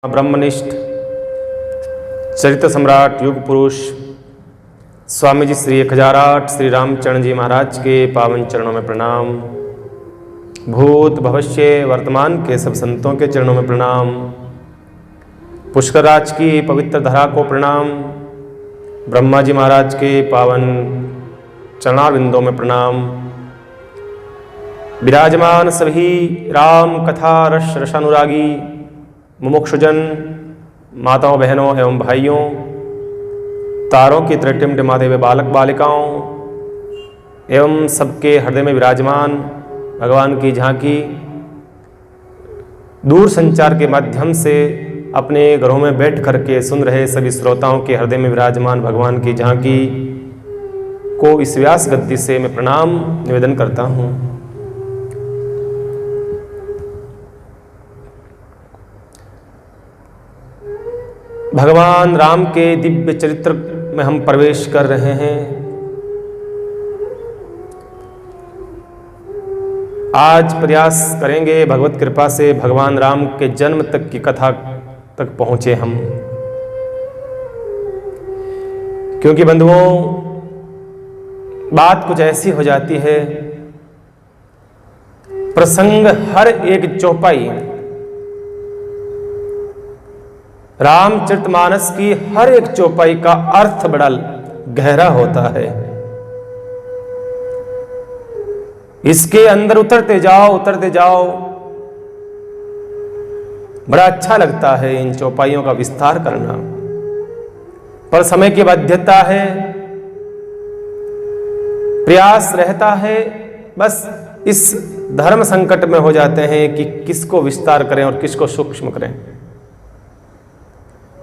ब्रह्मनिष्ठ चरित्र सम्राट युग पुरुष स्वामी जी श्री 1008 श्री रामचरण जी महाराज के पावन चरणों में प्रणाम। भूत भविष्य वर्तमान के सब संतों के चरणों में प्रणाम। पुष्कर राज की पवित्र धरा को प्रणाम। ब्रह्मा जी महाराज के पावन चरणारविंदों में प्रणाम। विराजमान सभी राम कथा रस रसानुरागी मुमुक्षुजन माताओं बहनों एवं भाइयों, तारों की तरह टिमटिमाते हुए बालक बालिकाओं एवं सबके हृदय में विराजमान भगवान की झांकी दूर संचार के माध्यम से अपने घरों में बैठ करके सुन रहे सभी श्रोताओं के हृदय में विराजमान भगवान की झांकी को इस व्यास गद्दी से मैं प्रणाम निवेदन करता हूँ। भगवान राम के दिव्य चरित्र में हम प्रवेश कर रहे हैं। आज प्रयास करेंगे भगवत कृपा से भगवान राम के जन्म तक की कथा तक पहुंचे हम, क्योंकि बंधुओं बात कुछ ऐसी हो जाती है, प्रसंग हर एक चौपाई रामचरितमानस की हर एक चौपाई का अर्थ बड़ा गहरा होता है। इसके अंदर उतरते जाओ बड़ा अच्छा लगता है इन चौपाइयों का विस्तार करना, पर समय की बाध्यता है, प्रयास रहता है, बस इस धर्म संकट में हो जाते हैं कि किसको विस्तार करें और किसको सूक्ष्म करें,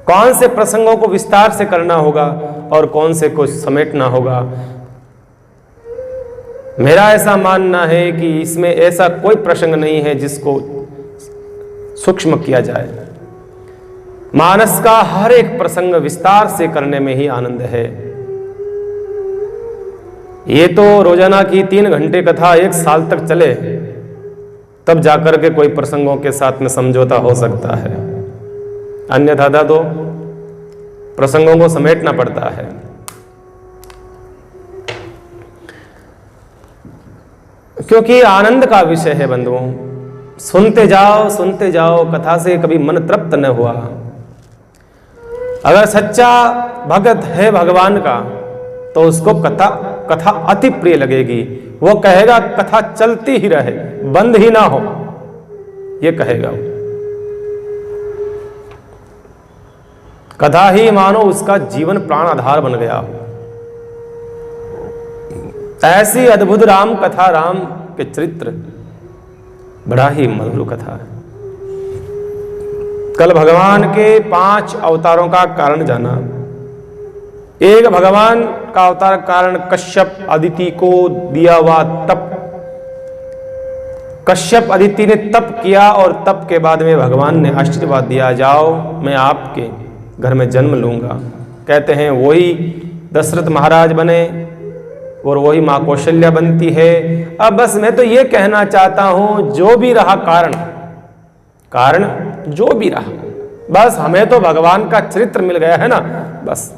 कौन से प्रसंगों को विस्तार से करना होगा और कौन से को समेटना होगा। मेरा ऐसा मानना है कि इसमें ऐसा कोई प्रसंग नहीं है जिसको सूक्ष्म किया जाए। मानस का हर एक प्रसंग विस्तार से करने में ही आनंद है। ये तो रोजाना की 3 घंटे कथा 1 साल तक चले तब जाकर के कोई प्रसंगों के साथ में समझौता हो सकता है, अन्यथा तो प्रसंगों को समेटना पड़ता है। क्योंकि आनंद का विषय है बंधुओं। सुनते जाओ कथा से कभी मन तृप्त न हुआ। अगर सच्चा भक्त है भगवान का तो उसको कथा अति प्रिय लगेगी। वो कहेगा कथा चलती ही रहे, बंद ही ना हो, ये कहेगा। कथा ही मानो उसका जीवन प्राण आधार बन गया। ऐसी अद्भुत राम कथा, राम के चरित्र बड़ा ही मधुर कथा है। कल भगवान के 5 अवतारों का कारण जाना। एक भगवान का अवतार कारण कश्यप अदिति को दिया हुआ तप। कश्यप अदिति ने तप किया और तप के बाद में भगवान ने आशीर्वाद दिया, जाओ मैं आपके घर में जन्म लूंगा। कहते हैं वही दशरथ महाराज बने और वही मां कौशल्या बनती है। अब बस मैं तो ये कहना चाहता हूं, जो भी रहा कारण जो भी रहा, बस हमें तो भगवान का चरित्र मिल गया है ना, बस।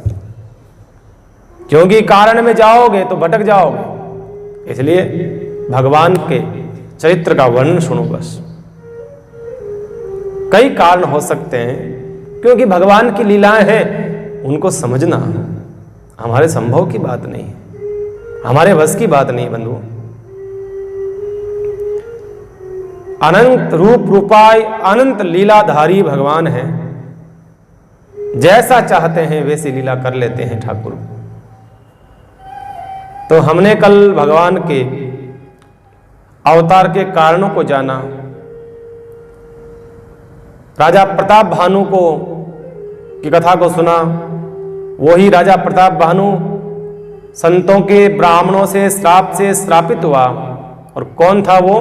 क्योंकि कारण में जाओगे तो भटक जाओगे, इसलिए भगवान के चरित्र का वर्णन सुनो बस। कई कारण हो सकते हैं, क्योंकि भगवान की लीलाएं हैं, उनको समझना हमारे संभव की बात नहीं है, हमारे बस की बात नहीं बंधु। अनंत रूप रूपाय अनंत लीलाधारी भगवान है। जैसा चाहते हैं वैसी लीला कर लेते हैं ठाकुर। तो हमने कल भगवान के अवतार के कारणों को जाना। राजा प्रताप भानु की कथा को सुना। वही राजा प्रताप भानु संतों के ब्राह्मणों से श्राप से श्रापित हुआ। और कौन था वो?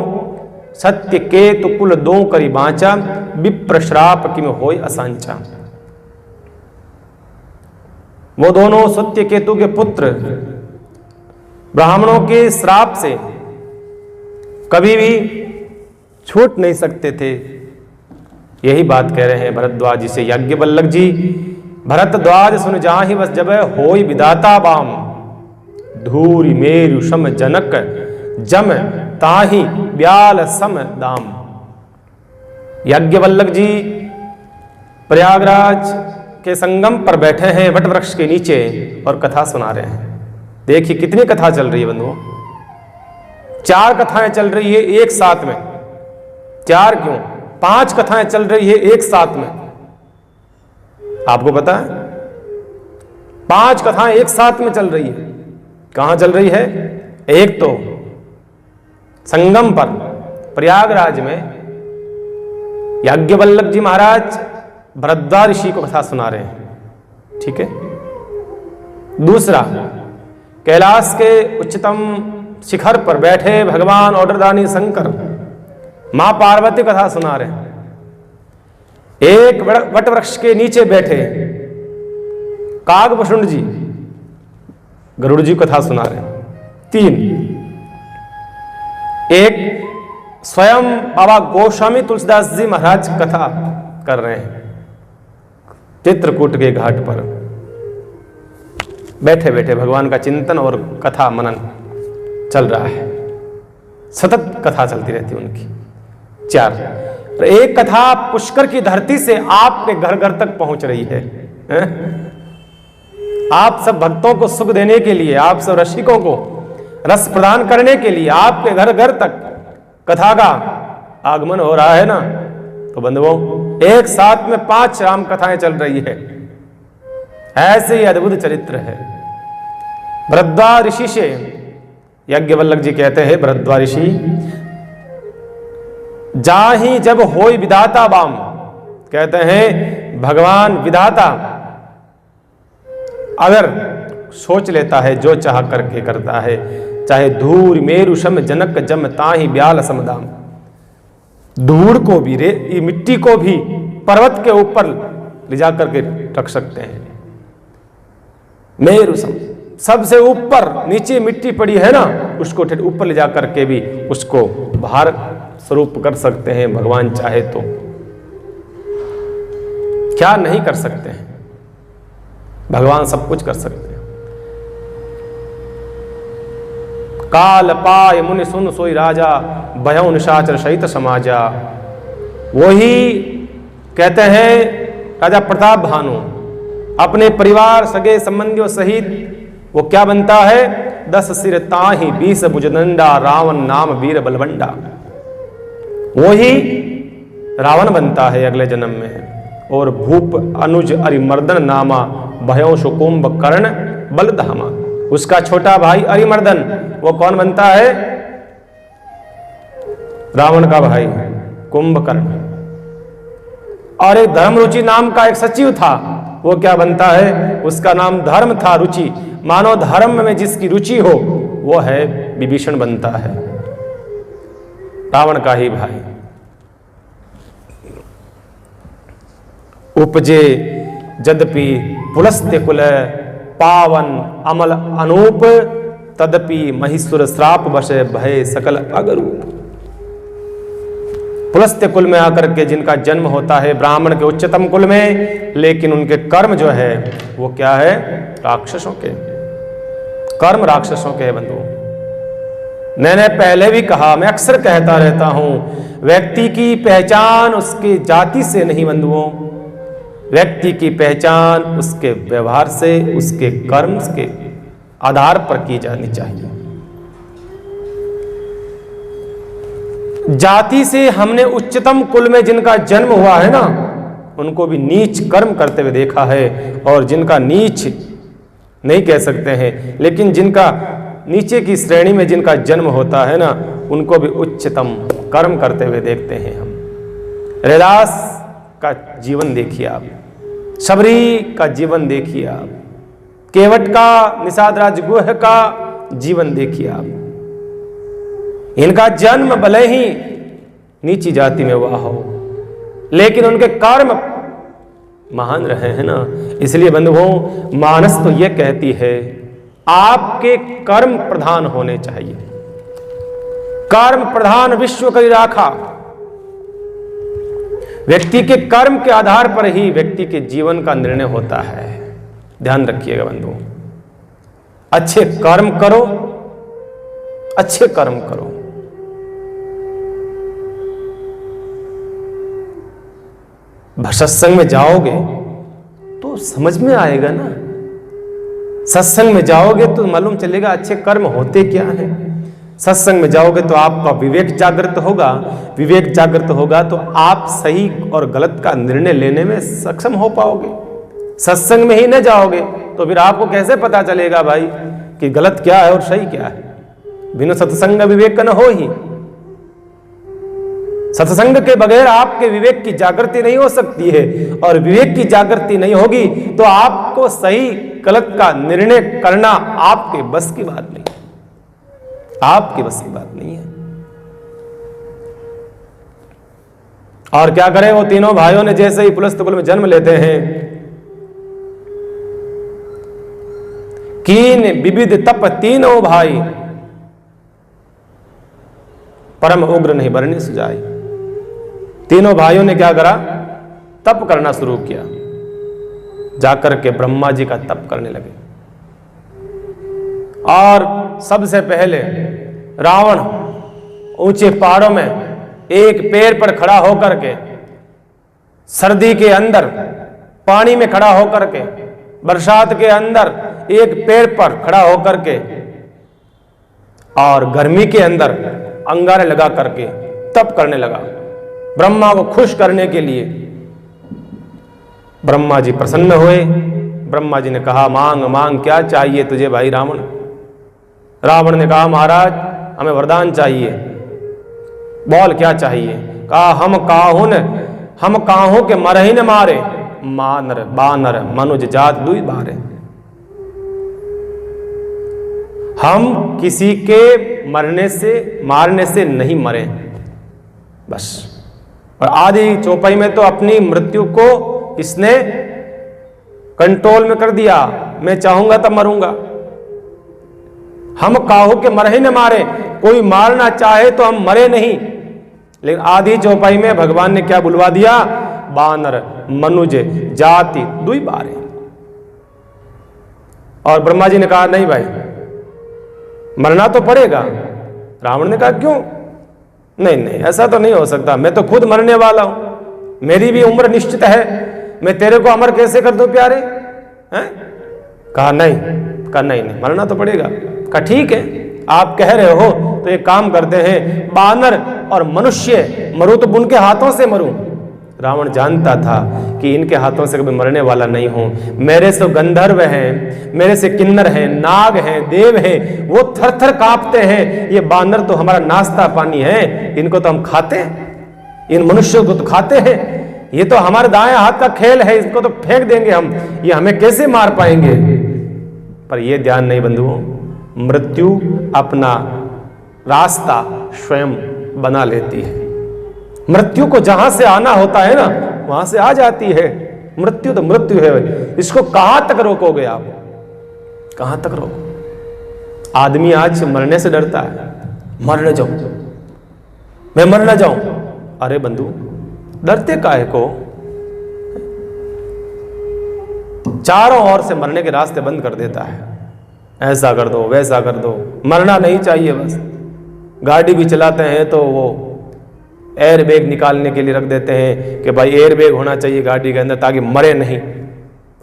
सत्य केतु कुल दो करी बांचा, विप्र श्राप किम होय असांचा। वो दोनों सत्य केतु के पुत्र ब्राह्मणों के श्राप से कभी भी छूट नहीं सकते थे। यही बात कह रहे हैं भरद्वाज जी से याज्ञवल्क्य जी। भरद्वाज सुन जाहि बस जब होई विदाता बाम, धूरि मेरु सम जनक जम ताहि ब्याल सम दाम। याज्ञवल्क्य जी प्रयागराज के संगम पर बैठे हैं वट वृक्ष के नीचे और कथा सुना रहे हैं। देखिए कितनी कथा चल रही है बंधुओं, 4 कथाएं चल रही है एक साथ में। 4 क्यों, 5 कथाएं चल रही है एक साथ में। आपको पता है 5 कथाएं एक साथ में चल रही है। कहां चल रही है? एक तो संगम पर प्रयागराज में याज्ञवल्क्य जी महाराज भरद्वाज ऋषि को कथा सुना रहे हैं, ठीक है। दूसरा, कैलाश के उच्चतम शिखर पर बैठे भगवान ऑर्डरदानी शंकर मां पार्वती कथा सुना रहे हैं। एक वट वृक्ष के नीचे बैठे कागभूषण जी गरुड़ जी कथा सुना रहे हैं। 3, एक स्वयं बाबा गोस्वामी तुलसीदास जी महाराज कथा कर रहे हैं चित्रकूट के घाट पर बैठे बैठे भगवान का चिंतन और कथा मनन चल रहा है। सतत कथा चलती रहती है उनकी। 4, तो एक कथा पुष्कर की धरती से आपके घर घर तक पहुंच रही है। आप सब भक्तों को सुख देने के लिए, आप सब रसिकों को रस प्रदान करने के लिए आपके घर घर तक कथा का आगमन हो रहा है ना। तो बंधुओं एक साथ में 5 राम कथाएं चल रही है। ऐसे ही अद्भुत चरित्र है। भरद्वाज ऋषि से याज्ञवल्क्य जी कहते हैं, भरद्वाज ऋषि जाहि जब होई विधाता बाम, कहते हैं भगवान विधाता अगर सोच लेता है जो चाह करके करता है, चाहे धूर मेरु सम जनक जम ताहि ब्याल समदाम। धूड़ को भी मिट्टी को भी पर्वत के ऊपर ले जा करके रख सकते हैं। मेरु सम, सबसे ऊपर, नीचे मिट्टी पड़ी है ना, उसको ऊपर ले जा करके भी उसको भार स्वरूप कर सकते हैं भगवान चाहे तो। क्या नहीं कर सकते हैं? भगवान सब कुछ कर सकते हैं। काल पाय मुनि सुन सोई राजा, भयउ निशाचर सहित समाजा। वही कहते हैं राजा प्रताप भानु अपने परिवार सगे संबंधियों सहित वो क्या बनता है? 10 सिर ताहि 20 भुजदंडा, रावण नाम वीर बलवंडा। वही रावण बनता है अगले जन्म में। और भूप अनुज अरिमर्दन नामा, भयों सुकुंभ कर्ण बलधामा। उसका छोटा भाई अरिमर्दन वो कौन बनता है? रावण का भाई कुंभकर्ण। और एक धर्मरुचि नाम का एक सचिव था, वो क्या बनता है? उसका नाम धर्म था, रुचि। मानो धर्म में जिसकी रुचि हो वो है विभीषण बनता है, रावण का ही भाई। उपजे यद्यपि पुलस्त्य कुल, पावन अमल अनूप, तदपि महिषुर श्राप वश भय सकल अगरूप। पुलस्त्य कुल में आकर के जिनका जन्म होता है ब्राह्मण के उच्चतम कुल में, लेकिन उनके कर्म जो है वो क्या है? राक्षसों के कर्म, राक्षसों के बंधु। मैंने पहले भी कहा, मैं अक्सर कहता रहता हूं, व्यक्ति की पहचान उसकी जाति से नहीं बंधुओं, व्यक्ति की पहचान उसके व्यवहार से, उसके कर्म के आधार पर की जानी चाहिए। जाति से हमने उच्चतम कुल में जिनका जन्म हुआ है ना, उनको भी नीच कर्म करते हुए देखा है। और जिनका नीच नहीं कह सकते हैं, लेकिन जिनका नीचे की श्रेणी में जिनका जन्म होता है ना, उनको भी उच्चतम कर्म करते हुए देखते हैं हम। रैदास का जीवन देखिए आप, शबरी का जीवन देखिए आप, केवट का, निषाद राजगुह का जीवन देखिए आप। इनका जन्म भले ही नीची जाति में हुआ हो, लेकिन उनके कर्म महान रहे हैं ना। इसलिए बंधुओं, मानस तो यह कहती है आपके कर्म प्रधान होने चाहिए। कर्म प्रधान विश्व करी राखा। व्यक्ति के कर्म के आधार पर ही व्यक्ति के जीवन का निर्णय होता है। ध्यान रखिएगा बंधुओं, अच्छे कर्म करो, अच्छे कर्म करो। सत्संग में जाओगे तो समझ में आएगा ना, सत्संग में जाओगे तो मालूम चलेगा अच्छे कर्म होते क्या हैं। सत्संग में जाओगे तो आपका विवेक जागृत होगा, विवेक जागृत होगा तो आप सही और गलत का निर्णय लेने में सक्षम हो पाओगे। सत्संग में ही न जाओगे तो फिर आपको कैसे पता चलेगा भाई कि गलत क्या है और सही क्या है। बिना सत्संग विवेक न हो ही। सत्संग के बगैर आपके विवेक की जागृति नहीं हो सकती है, और विवेक की जागृति नहीं होगी तो आपको सही गलत का निर्णय करना आपके बस की बात नहीं, आपके बस की बात नहीं है। और क्या करें, वो तीनों भाइयों ने जैसे ही पुलस्त कुल में जन्म लेते हैं, कीन विविध तप तीनों भाई, परम उग्र नहीं बरने सुजाई। तीनों भाइयों ने क्या करा, तप करना शुरू किया। जाकर के ब्रह्मा जी का तप करने लगे। और सबसे पहले रावण ऊंचे पहाड़ों में एक पेड़ पर खड़ा होकर के, सर्दी के अंदर पानी में खड़ा होकर के, बरसात के अंदर एक पेड़ पर खड़ा होकर के, और गर्मी के अंदर अंगारे लगा करके तप करने लगा, ब्रह्मा को खुश करने के लिए। ब्रह्मा जी प्रसन्न हुए। ब्रह्मा जी ने कहा, मांग मांग, क्या चाहिए तुझे भाई रावण। रावण ने कहा, महाराज हमें वरदान चाहिए। बोल क्या चाहिए। कहा, हम काहू के मरही न मारे, मानर बानर मनुज जात दुई बारे। हम किसी के मारने से नहीं मरे बस। और आधी चौपाई में तो अपनी मृत्यु को इसने कंट्रोल में कर दिया, मैं चाहूंगा तब मरूंगा। हम काहू के मरही न मारे, कोई मारना चाहे तो हम मरे नहीं। लेकिन आधी चौपाई में भगवान ने क्या बुलवा दिया, बानर मनुज जाति दुई बारे। और ब्रह्मा जी ने कहा, नहीं भाई मरना तो पड़ेगा। रावण ने कहा, क्यों। नहीं ऐसा तो नहीं हो सकता, मैं तो खुद मरने वाला हूं, मेरी भी उम्र निश्चित है, मैं तेरे को अमर कैसे कर दूं प्यारे हैं। कहा नहीं मरना तो पड़ेगा। कहा ठीक है, आप कह रहे हो तो एक काम करते हैं, बानर और मनुष्य मरूं तो उनके हाथों से मरूं। रावण जानता था कि इनके हाथों से कभी मरने वाला नहीं हूं। मेरे से गंधर्व हैं, मेरे से किन्नर हैं, नाग हैं, देव हैं, वो थर थर कांपते हैं। ये बानर तो हमारा नाश्ता पानी है, इनको तो हम खाते हैं, इन मनुष्यों को तो खाते हैं। ये तो हमारे दाएं हाथ का खेल है, इसको तो फेंक देंगे हम, ये हमें कैसे मार पाएंगे। पर ये ध्यान नहीं बंधुओं, मृत्यु अपना रास्ता स्वयं बना लेती है। मृत्यु को जहां से आना होता है ना, वहां से आ जाती है। मृत्यु तो मृत्यु है, इसको कहां तक रोकोगे आप, कहां तक रोको। आदमी आज मरने से डरता है, मर न जाऊं, मैं मर न जाऊं। अरे बंधु, डरते काहे को। चारों ओर से मरने के रास्ते बंद कर देता है, ऐसा कर दो वैसा कर दो, मरना नहीं चाहिए बस। गाड़ी भी चलाते हैं तो वो एयर बैग निकालने के लिए रख देते हैं कि भाई एयर बैग होना चाहिए गाड़ी के अंदर ताकि मरे नहीं।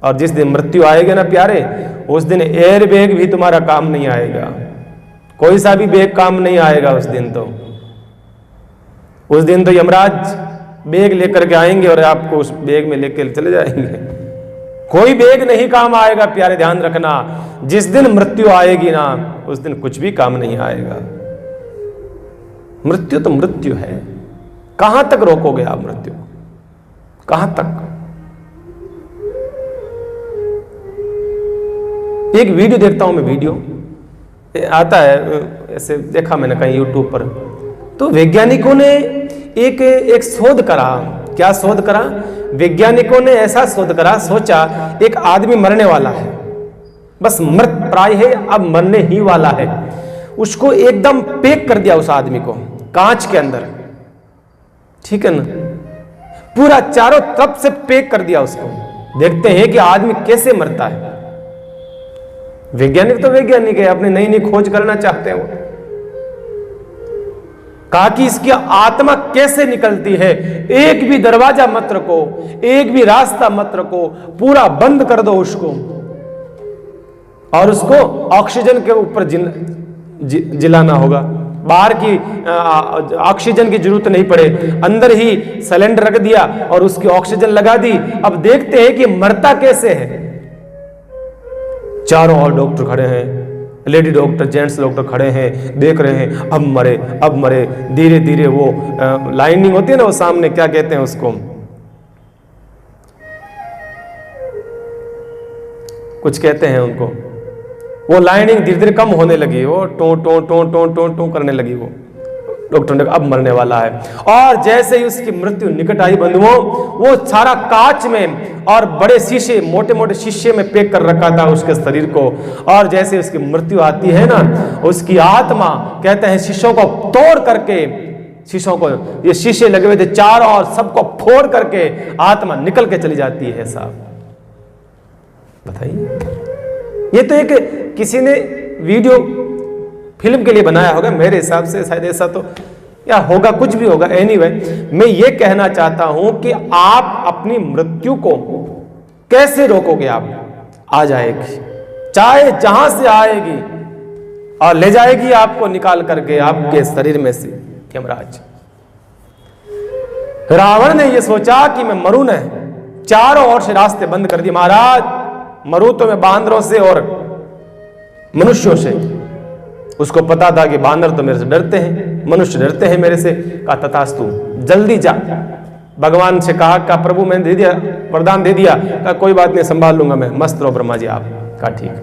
और जिस दिन मृत्यु आएगी ना प्यारे, उस दिन एयर बैग भी तुम्हारा काम नहीं आएगा, कोई सा भी बैग काम नहीं आएगा उस दिन। तो उस दिन तो यमराज बैग लेकर के आएंगे और आपको उस बैग में लेकर चले जाएंगे, कोई बैग नहीं काम आएगा प्यारे। ध्यान रखना, जिस दिन मृत्यु आएगी ना, उस दिन कुछ भी काम नहीं आएगा। मृत्यु तो मृत्यु है, कहां तक रोकोगे आप मृत्यु, कहां तक। एक वीडियो देखता हूं मैं, वीडियो आता है ऐसे, देखा मैंने कहीं यूट्यूब पर, तो वैज्ञानिकों ने एक शोध करा। क्या शोध करा? वैज्ञानिकों ने ऐसा शोध करा, सोचा एक आदमी मरने वाला है, बस मृत प्राय है, अब मरने ही वाला है। उसको एकदम पैक कर दिया उस आदमी को कांच के अंदर, ठीक है ना, पूरा चारों तरफ से पैक कर दिया उसको। देखते हैं कि आदमी कैसे मरता है। वैज्ञानिक तो वैज्ञानिक है, अपनी नई नई खोज करना चाहते हैं। वो कहा कि इसकी आत्मा कैसे निकलती है, एक भी दरवाजा मत रखो, एक भी रास्ता मत रखो, पूरा बंद कर दो उसको, और उसको ऑक्सीजन के ऊपर जिलाना होगा। बाहर की ऑक्सीजन की जरूरत नहीं पड़े, अंदर ही सिलेंडर रख दिया और उसकी ऑक्सीजन लगा दी। अब देखते हैं कि मरता कैसे है। चारों ओर डॉक्टर खड़े हैं, लेडी डॉक्टर, जेंट्स डॉक्टर खड़े हैं, देख रहे हैं। अब मरे, अब मरे। धीरे धीरे वो लाइनिंग होती है ना, वो सामने क्या कहते हैं उसको, कुछ कहते हैं उनको, वो लाइनिंग धीरे धीरे कम होने लगी। वो टो टो टो टो टो टो करने लगी। वो डॉक्टर ने अब मरने वाला है। और जैसे ही उसकी मृत्यु निकट आई बंधुओं, वो सारा कांच में और बड़े शीशे, मोटे मोटे शीशे में पैक कर रखा था उसके शरीर को। और जैसे उसकी मृत्यु आती है ना, उसकी आत्मा कहते हैं शीशों को तोड़ करके, शीशों को, ये शीशे लगे हुए थे चारों और सबको फोड़ करके आत्मा निकल के चली जाती है। साहब बताइए, ये तो एक किसी ने वीडियो फिल्म के लिए बनाया होगा मेरे हिसाब से, शायद ऐसा तो, या होगा, कुछ भी होगा। एनीवे, मैं ये कहना चाहता हूं कि आप अपनी मृत्यु को कैसे रोकोगे? आप आ जाएगी, चाहे जहां से आएगी, और ले जाएगी आपको निकाल करके आपके शरीर में से यमराज। रावण ने यह सोचा कि मैं मरूं न, चारों ओर से रास्ते बंद कर दिए। महाराज, मरूं तो मैं बांदरों से और मनुष्यों से। उसको पता था कि बांदर तो मेरे से डरते हैं, मनुष्य डरते हैं मेरे से। कहा तथास्तु, जल्दी जा। भगवान से कहा प्रभु मैंने दे दिया, वरदान दे दिया। कहा कोई बात नहीं, संभाल लूंगा मैं, मस्त रहो ब्रह्मा जी आप। कहा ठीक।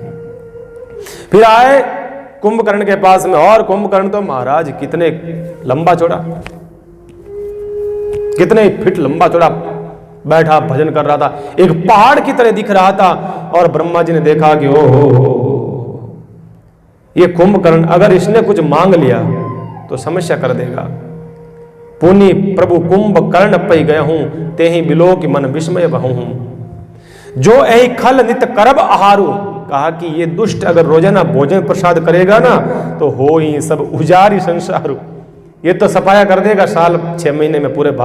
फिर आए कुंभकर्ण के पास में, और कुंभकर्ण तो महाराज कितने लंबा चौड़ा, कितने फिट लंबा चौड़ा बैठा भजन कर रहा था, एक पहाड़ की तरह दिख रहा था। और ब्रह्मा जी ने देखा कि ओ हो, ये कुंभकर्ण अगर इसने कुछ मांग लिया तो समस्या कर देगा। पुनि प्रभु कुंभकर्ण पै गए हूं, ते ही बिलो की मन विस्मय बहू हूं। जो ऐ खल नित करब आहारू, कहा कि ये दुष्ट अगर रोजाना भोजन प्रसाद करेगा ना, तो हो ही सब उजारी संसारू। ये तो सफाया कर देगा, साल 6 महीने में पूरे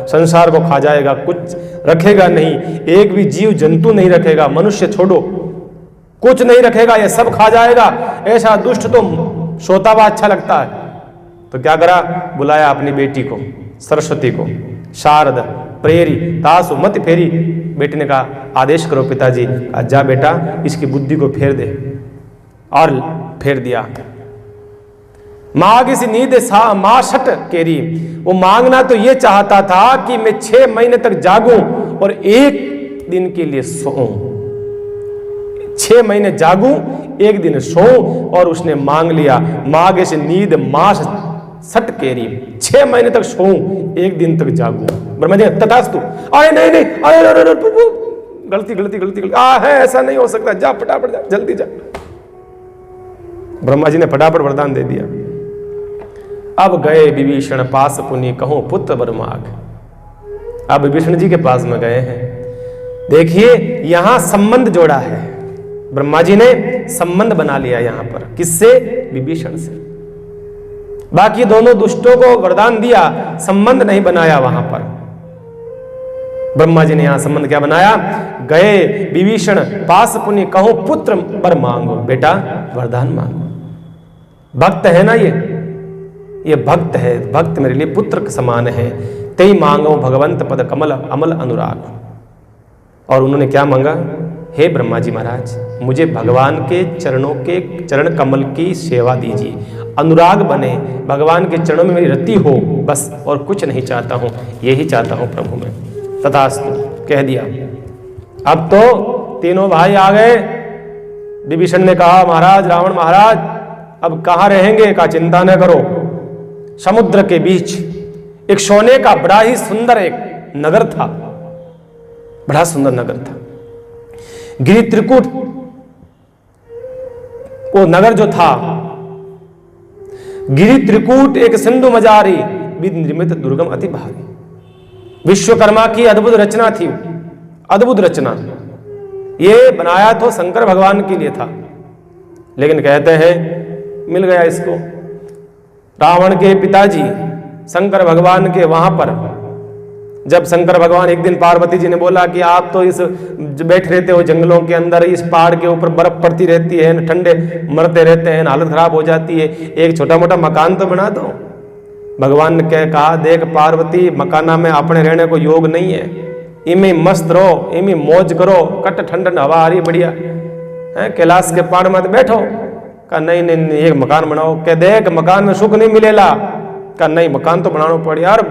संसार को खा जाएगा, कुछ रखेगा नहीं, एक भी जीव जंतु नहीं रखेगा, मनुष्य छोड़ो कुछ नहीं रखेगा, ये सब खा जाएगा। ऐसा दुष्ट तो सोता हुआ अच्छा लगता है। तो क्या करा, बुलाया अपनी बेटी को, सरस्वती को, शारद प्रेरी तासु मत फेरी। बेटी ने कहा आदेश करो पिताजी। जा बेटा, इसकी बुद्धि को फेर दे। और फेर दिया। मांग इसी नींद माशट केरी। वो मांगना तो ये चाहता था कि मैं 6 महीने तक जागूं और 1 दिन के लिए सोऊं। 6 महीने जागूं, 1 दिन सोऊं। और उसने मांग लिया, मांगे से नींद मास सट केरी। 6 महीने तक सोऊं, 1 दिन तक जागूं। ब्रह्मा जी तथास्तु। अरे नहीं नहीं, अरे गलती गलती गलती गलती, है ऐसा नहीं हो सकता, जा फटाफट जा, जल्दी जा। ब्रह्मा जी ने फटाफट वरदान दे दिया। अब गए विभीषण पास पुनि, कहूं पुत्र वर माग। अब विभीषण जी के पास में गए हैं। देखिए यहां संबंध जोड़ा है, ब्रह्मा जी ने संबंध बना लिया यहां पर। किससे? विभीषण से। बाकी दोनों दुष्टों को वरदान दिया, संबंध नहीं बनाया वहां पर। ब्रह्मा जी ने यहां संबंध क्या बनाया? गए विभीषण पास पुनि, कहूं पुत्र वर मांगो। बेटा वरदान मांगो। भक्त है ना ये भक्त है, भक्त मेरे लिए पुत्र के समान है। तेई मांगो भगवंत पद कमल अमल अनुराग। और उन्होंने क्या मांगा? हे ब्रह्मा जी महाराज, मुझे भगवान के चरणों के चरण कमल की सेवा दीजिए, अनुराग बने, भगवान के चरणों में मेरी रति हो, बस और कुछ नहीं चाहता हूं, यही चाहता हूं प्रभु में। तथास्तु कह दिया। अब तो तीनों भाई आ गए। विभीषण ने कहा महाराज, रावण महाराज अब कहां रहेंगे? का चिंता न करो, समुद्र के बीच एक सोने का बड़ा ही सुंदर एक नगर था, बड़ा सुंदर नगर था। गिरि त्रिकूट वो नगर जो था, गिरि त्रिकूट एक सिंधु मजारी विद निर्मित दुर्गम अति भारी। विश्वकर्मा की अद्भुत रचना थी, अद्भुत रचना। ये बनाया तो शंकर भगवान के लिए था, लेकिन कहते हैं मिल गया इसको। रावण के पिताजी शंकर भगवान के वहां पर, जब शंकर भगवान एक दिन पार्वती जी ने बोला कि आप तो इस बैठे रहते हो जंगलों के अंदर, इस पहाड़ के ऊपर बर्फ पड़ती रहती है, ठंडे मरते रहते हैं, हालत खराब हो जाती है, एक छोटा मोटा मकान तो बना दो। भगवान ने कहा, देख पार्वती, मकाना में अपने रहने को योग नहीं है, इमें मस्त रहो, इमें मौज करो, कट ठंडन हवा आ रही बढ़िया है, कैलाश के पहाड़ में बैठो। कहा नहीं नहीं नहीं, एक मकान बनाओ। कह देख मकान में सुख नहीं मिलेला। कहा नहीं, मकान तो बनाना पड़े यार।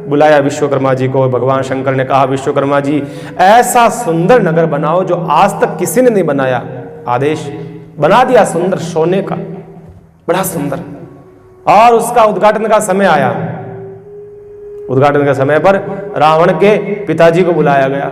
बुलाया विश्वकर्मा जी को। भगवान शंकर ने कहा, विश्वकर्मा जी ऐसा सुंदर नगर बनाओ जो आज तक किसी ने नहीं बनाया। आदेश बना दिया सुंदर, सोने का, बड़ा सुंदर। और उसका उद्घाटन का समय आया। उद्घाटन के समय पर रावण के पिताजी को बुलाया गया,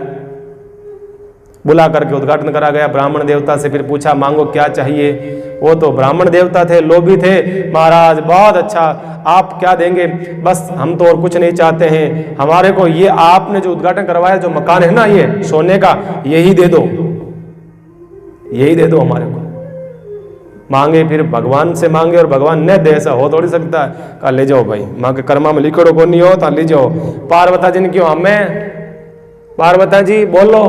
बुला करके उद्घाटन करा गया। ब्राह्मण देवता से फिर पूछा, मांगो क्या चाहिए। वो तो ब्राह्मण देवता थे, लोभी थे। महाराज बहुत अच्छा, आप क्या देंगे? बस हम तो और कुछ नहीं चाहते हैं, हमारे को ये आपने जो उद्घाटन करवाया, जो मकान है ना ये सोने का, यही दे दो, यही दे दो हमारे को। मांगे, फिर भगवान से मांगे और भगवान ने दे, ऐसा हो थोड़ी सकता है। कहा ले जाओ भाई, माँ के कर्मा में लिखो को नहीं हो तो ले जाओ। पार्वता जी ने क्यों हमें, पार्वता जी बोलो,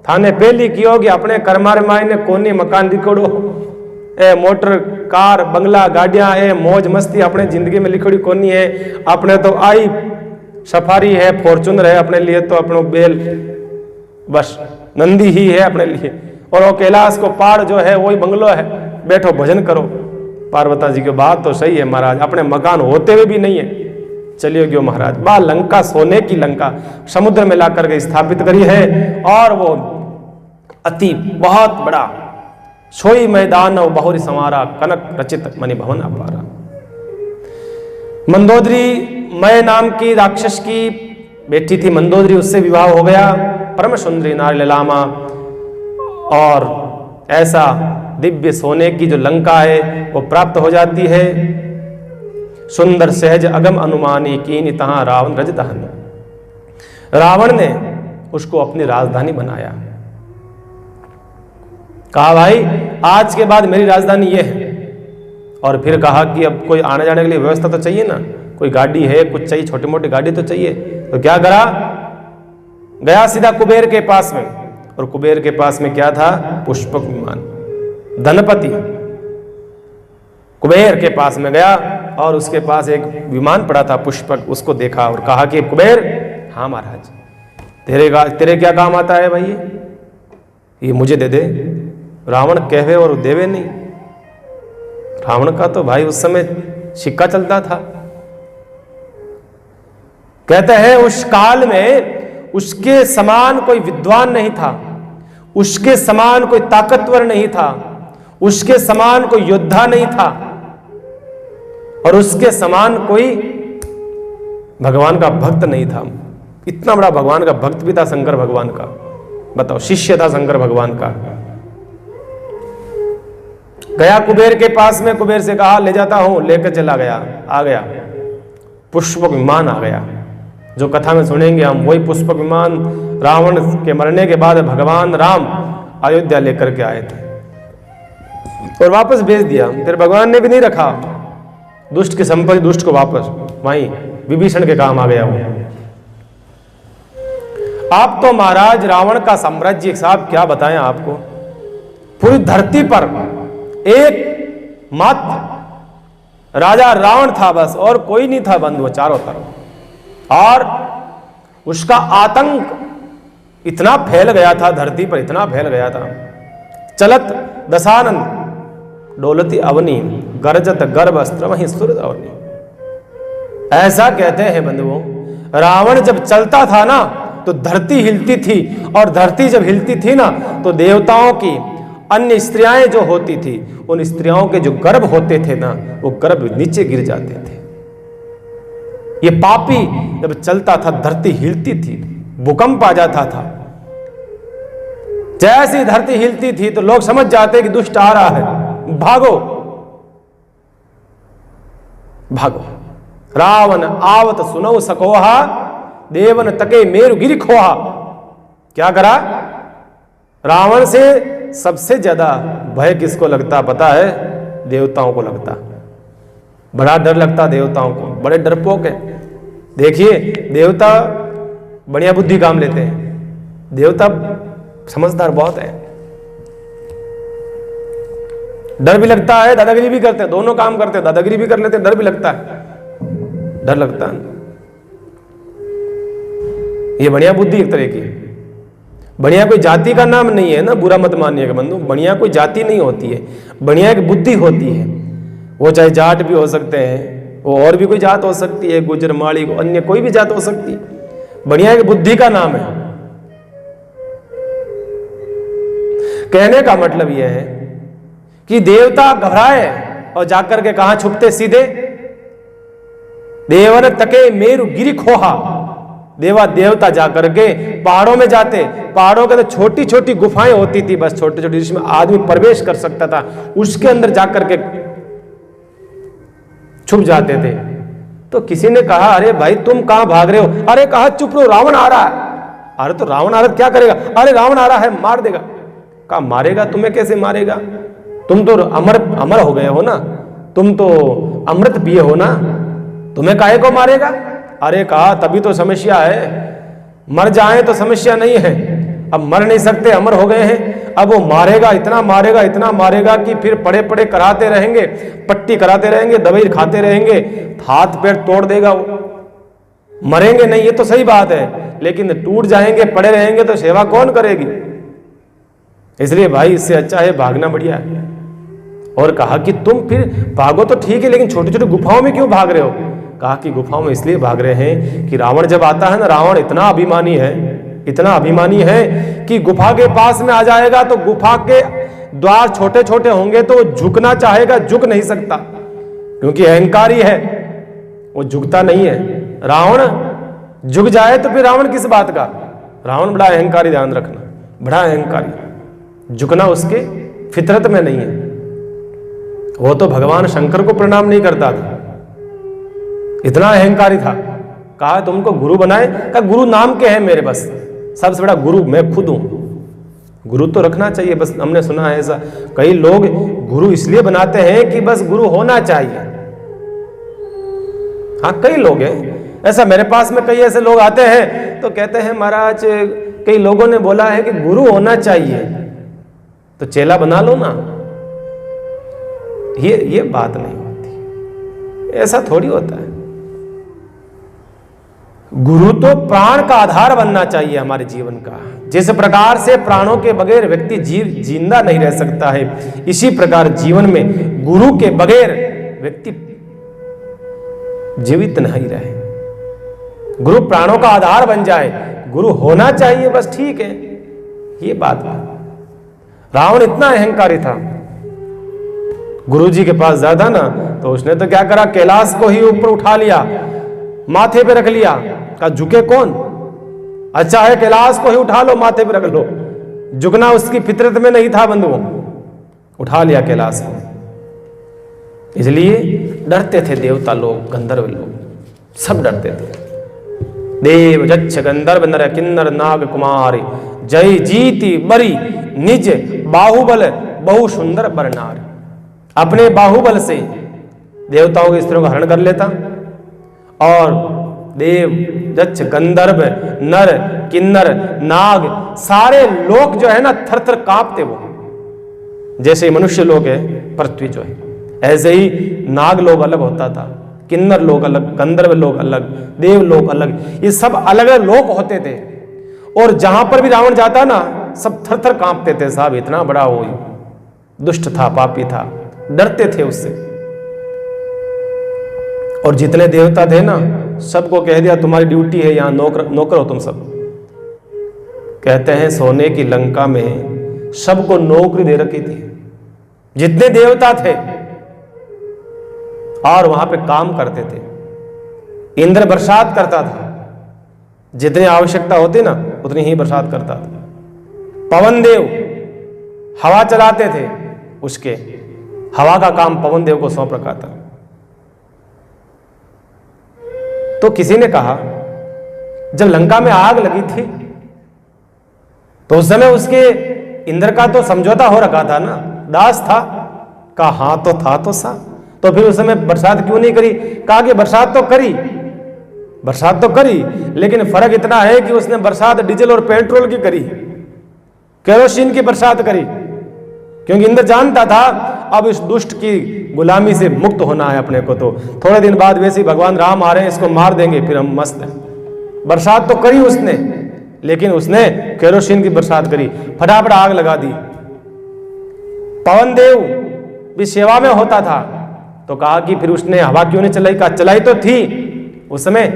थाने पहली की होगी अपने कर्मार माई ने कोनी मकान लिखोड़ो, ए मोटर कार बंगला गाड़ियां, ए मौज मस्ती अपने जिंदगी में लिखोड़ी कोनी है। अपने तो आई सफारी है, फॉर्चूनर है, अपने लिए तो अपनो बेल बस नंदी ही है अपने लिए, और वो कैलाश को पहाड़ जो है वही बंगलो है, बैठो भजन करो। पार्वता जी की बात तो सही है महाराज, अपने मकान होते हुए भी नहीं है। चलिए क्यों महाराज, बा लंका, सोने की लंका समुद्र में लाकर के स्थापित करी है, और वो अति बहुत बड़ा सोई मैदान और बहुरी संवारा, कनक रचित मणि भवन अपारा। मंदोदरी मय नाम की राक्षस की बेटी थी मंदोदरी, उससे विवाह हो गया। परम सुंदरी नारी ललामा, और ऐसा दिव्य सोने की जो लंका है वो प्राप्त हो जाती है। सुंदर सहज अगम अनुमानी कीन तहां रावण रज दहन। रावण ने उसको अपनी राजधानी बनाया। कहा भाई आज के बाद मेरी राजधानी ये है, और फिर कहा कि अब कोई आने जाने के लिए व्यवस्था तो चाहिए ना, कोई गाड़ी है, कुछ चाहिए, छोटी मोटी गाड़ी तो चाहिए। तो क्या करा, गया सीधा कुबेर के पास में, और कुबेर के पास में क्या था, पुष्पक विमान। धनपति कुबेर के पास में गया, और उसके पास एक विमान पड़ा था पुष्पक, उसको देखा और कहा कि कुबेर, हाँ महाराज, तेरे क्या काम आता है भाई, ये मुझे दे दे। रावण कहवे और देवे नहीं। रावण का तो भाई उस समय सिक्का चलता था। कहते हैं उस काल में उसके समान कोई विद्वान नहीं था, उसके समान कोई ताकतवर नहीं था, उसके समान कोई योद्धा नहीं था, और उसके समान कोई भगवान का भक्त नहीं था। इतना बड़ा भगवान का भक्त भी था शंकर भगवान का, बताओ, शिष्य था शंकर भगवान का। गया कुबेर के पास में, कुबेर से कहा ले जाता हूं, लेकर चला गया। आ गया पुष्पक विमान, आ गया। जो कथा में सुनेंगे हम वही पुष्पक विमान रावण के मरने के बाद भगवान राम अयोध्या लेकर के आए थे और वापस भेज दिया। फिर भगवान ने भी नहीं रखा, दुष्ट की संपत्ति दुष्ट को वापस वहीं विभीषण के काम आ गया वो। आप तो महाराज रावण का साम्राज्य, साहब क्या बताएं आपको, पूरी धरती पर एक मात्र राजा रावण था बस, और कोई नहीं था बंधु चारों तरफ। और उसका आतंक इतना फैल गया था धरती पर, इतना फैल गया था। चलत दशानन डोलती अवनी, गरजत गर्भ अस्त्र वहीं सूरज अवनी। ऐसा कहते हैं बंधुओं, रावण जब चलता था ना तो धरती हिलती थी, और धरती जब हिलती थी ना तो देवताओं की अन्य स्त्रियां जो होती थी, उन स्त्रियों के जो गर्भ होते थे ना, वो गर्भ नीचे गिर जाते थे। ये पापी जब चलता था धरती हिलती थी, भूकंप आ जाता था। जैसी धरती हिलती थी तो लोग समझ जाते कि दुष्ट आ रहा है, भागो भागो। रावण आवत सुनो सकोहा, देवन तके मेरु गिरि खोहा। क्या करा? रावण से सबसे ज्यादा भय किसको लगता पता है? देवताओं को लगता। बड़ा डर लगता देवताओं को, बड़े डरपोक है। देखिए देवता बढ़िया बुद्धि काम लेते हैं, देवता समझदार बहुत है। डर भी लगता है, दादागिरी भी करते हैं, दोनों काम करते हैं, दादागिरी भी कर लेते हैं, डर भी लगता है, डर लगता है। ये बढ़िया बुद्धि एक तरह की। बढ़िया कोई जाति का नाम नहीं है ना, बुरा मत मानिएगा बंधु, बढ़िया कोई जाति नहीं होती है, बढ़िया एक बुद्धि होती है। वो चाहे जाट भी हो सकते हैं, वो और भी कोई जात हो सकती है, गुजर माड़ी अन्य कोई भी जात हो सकती है, बढ़िया एक बुद्धि का नाम है। कहने का मतलब यह है कि देवता घबराए और जाकर के कहां छुपते? सीधे देवन तके मेरु गिरि खोहा। देवता जाकर के पहाड़ों में जाते, पहाड़ों के अंदर छोटी छोटी गुफाएं होती थी, बस छोटी छोटी, जिसमें आदमी प्रवेश कर सकता था, उसके अंदर जाकर के छुप जाते थे। तो किसी ने कहा अरे भाई तुम कहां भाग रहे हो? अरे कहा चुप रहो, रावण आ रहा है। अरे तो रावण आ रहा है क्या करेगा? अरे रावण आ रहा है मार देगा। कहा मारेगा? तुम्हें कैसे मारेगा? तुम तो अमर हो गए हो ना, तुम तो अमृत पिए हो ना, तुम्हें काहे को मारेगा? अरे कहा तभी तो समस्या है, मर जाए तो समस्या नहीं है, अब मर नहीं सकते, अमर हो गए हैं, अब वो मारेगा, इतना मारेगा कि फिर पड़े पड़े कराते रहेंगे, पट्टी कराते रहेंगे, दवाई खाते रहेंगे, हाथ पैर तोड़ देगा वो। मरेंगे नहीं, ये तो सही बात है, लेकिन टूट जाएंगे, पड़े रहेंगे तो सेवा कौन करेगी? इसलिए भाई इससे अच्छा है भागना बढ़िया है। और कहा कि तुम फिर भागो तो ठीक है, लेकिन छोटी छोटी गुफाओं में क्यों भाग रहे हो? कहा कि गुफाओं में इसलिए भाग रहे हैं कि रावण जब आता है ना, रावण इतना अभिमानी है कि गुफा के पास में आ जाएगा तो गुफा के द्वार छोटे छोटे होंगे तो वो झुकना चाहेगा, झुक नहीं सकता, क्योंकि अहंकारी है, वो झुकता नहीं है। रावण झुक जाए तो फिर रावण किस बात का? रावण बड़ा अहंकारी, ध्यान रखना, बड़ा अहंकारी, झुकना उसके फितरत में नहीं है। वो तो भगवान शंकर को प्रणाम नहीं करता था, इतना अहंकारी था। कहा तुमको गुरु बनाए? कहा गुरु नाम के हैं मेरे, बस सबसे बड़ा गुरु मैं खुद हूं। गुरु तो रखना चाहिए, बस हमने सुना है ऐसा, कई लोग गुरु इसलिए बनाते हैं कि बस गुरु होना चाहिए। हाँ कई लोग हैं ऐसा, मेरे पास में कई ऐसे लोग आते हैं तो कहते हैं महाराज कई लोगों ने बोला है कि गुरु होना चाहिए, तो चेला बना लो ना। ये बात नहीं होती, ऐसा थोड़ी होता है। गुरु तो प्राण का आधार बनना चाहिए हमारे जीवन का। जिस प्रकार से प्राणों के बगैर व्यक्ति जिंदा नहीं रह सकता है, इसी प्रकार जीवन में गुरु के बगैर व्यक्ति जीवित नहीं रहे। गुरु प्राणों का आधार बन जाए, गुरु होना चाहिए, बस ठीक है, ये बात है। रावण इतना अहंकारी था, गुरु जी के पास जाता ना तो उसने तो क्या करा, कैलाश को ही ऊपर उठा लिया, माथे पे रख लिया। कहा झुके कौन? अच्छा है कैलाश को ही उठा लो, माथे पे रख लो। झुकना उसकी फितरत में नहीं था बंधुओं, उठा लिया कैलाश को। इसलिए डरते थे देवता लोग, गंधर्व लोग, सब डरते थे। देव जच्छ गंधर्व नर किन्नर नाग कुमार, जय जीती बरी निज बाहुबल बहु सुंदर बरनार। अपने बाहुबल से देवताओं के स्त्रियों का हरण कर लेता, और देव जच्छ गंधर्व नर किन्नर नाग सारे लोग जो है ना थर थर कांपते। वो जैसे मनुष्य लोग है पृथ्वी जो है, ऐसे ही नाग लोग अलग होता था, किन्नर लोग अलग, गंधर्व लोग अलग, देव लोग अलग, ये सब अलग अलग लोग होते थे। और जहां पर भी रावण जाता ना सब थर थर कांपते थे। साहब इतना बड़ा वो दुष्ट था, पापी था, डरते थे उससे। और जितने देवता थे ना सबको कह दिया तुम्हारी ड्यूटी है यहां, नौकर हो तुम सब। कहते हैं सोने की लंका में सबको नौकरी दे रखी थी, जितने देवता थे, और वहां पे काम करते थे। इंद्र बरसात करता था, जितनी आवश्यकता होती ना उतनी ही बरसात करता था। पवन देव हवा चलाते थे, उसके हवा का काम पवन देव को सौंप रखा था। तो किसी ने कहा जब लंका में आग लगी थी तो उस समय उसके इंद्र का तो समझौता हो रखा था ना, दास था। कहा हाँ तो था तो सा, तो फिर उस समय बरसात क्यों नहीं करी? कहा कि बरसात तो करी, लेकिन फर्क इतना है कि उसने बरसात डीजल और पेट्रोल की करी, केरोसिन की बरसात करी, क्योंकि इंद्र जानता था अब इस दुष्ट की गुलामी से मुक्त होना है अपने को। तो थोड़े दिन बाद वैसे ही भगवान राम आ रहे हैं, इसको मार देंगे फिर हम मस्त हैं। बरसात तो करी उसने, लेकिन उसने केरोसिन की बरसात करी, फटाफट आग लगा दी। पवन देव भी सेवा में होता था, तो कहा कि फिर उसने हवा क्यों नहीं चलाई? कहा चलाई तो थी उस समय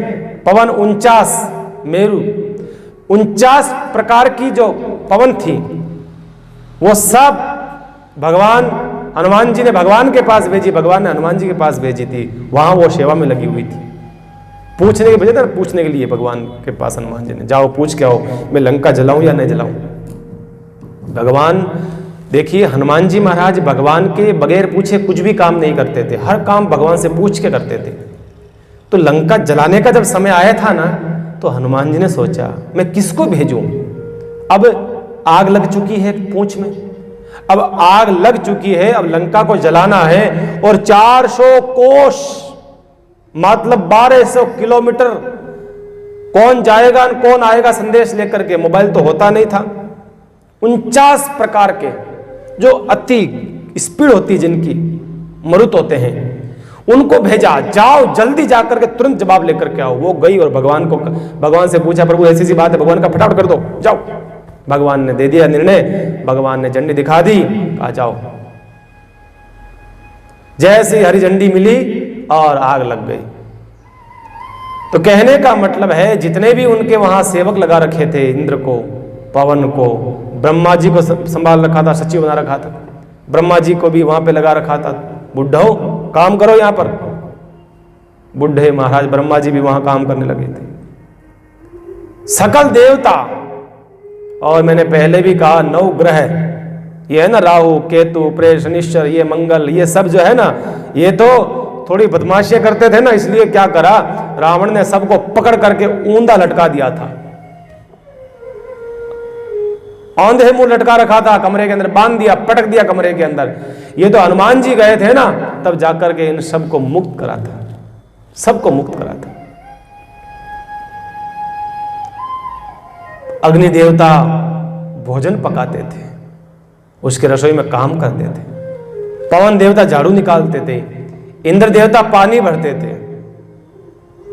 पवन 49 मेरु 49 प्रकार की जो पवन थी वो सब भगवान हनुमान जी ने भगवान के पास भेजी, भगवान ने हनुमान जी के पास भेजी थी। वहां वो सेवा में लगी हुई थी। पूछने के भेजे था, पूछने के लिए भगवान के पास हनुमान जी ने, जाओ पूछ के आओ मैं लंका जलाऊं या नहीं जलाऊं। भगवान देखिए, हनुमान जी महाराज भगवान के बगैर पूछे कुछ भी काम नहीं करते थे, हर काम भगवान से पूछ के करते थे। तो लंका जलाने का जब समय आया था ना, तो हनुमान जी ने सोचा मैं किसको भेजूं? अब आग लग चुकी है पूंछ में, अब आग लग चुकी है, अब लंका को जलाना है, और 400 कोस मतलब 1200 किलोमीटर कौन जाएगा कौन आएगा संदेश लेकर के? मोबाइल तो होता नहीं था। 49 प्रकार के जो अति स्पीड होती जिनकी मरुत होते हैं उनको भेजा, जाओ जल्दी जाकर के तुरंत जवाब लेकर के आओ। वो गई और भगवान से पूछा प्रभु ऐसी सी बात है, भगवान का फटाफट कर दो, जाओ। भगवान ने दे दिया निर्णय, भगवान ने झंडी दिखा दी, आ जाओ। जैसे हरी झंडी मिली और आग लग गई। तो कहने का मतलब है जितने भी उनके वहां सेवक लगा रखे थे, इंद्र को, पवन को, ब्रह्मा जी को संभाल रखा था, सचिव बना रखा था, ब्रह्मा जी को भी वहां पे लगा रखा था। बुढ़ो काम करो यहां पर, बुढ़े महाराज ब्रह्मा जी भी वहां काम करने लगे थे। सकल देवता, और मैंने पहले भी कहा 9 ग्रह, ये है ना राहु केतु प्रेष शनिश्चर, ये मंगल, ये सब जो है ना, ये तो थोड़ी बदमाशियां करते थे ना, इसलिए क्या करा रावण ने सबको पकड़ करके ऊंधा लटका दिया था। औंधे मुंह लटका रखा था, कमरे के अंदर बांध दिया, पटक दिया कमरे के अंदर। ये तो हनुमान जी गए थे ना, तब जाकर के इन सबको मुक्त करा था, सबको मुक्त करा था। अग्नि देवता भोजन पकाते थे, उसके रसोई में काम करते थे। पवन देवता झाड़ू निकालते थे, इंद्र देवता पानी भरते थे।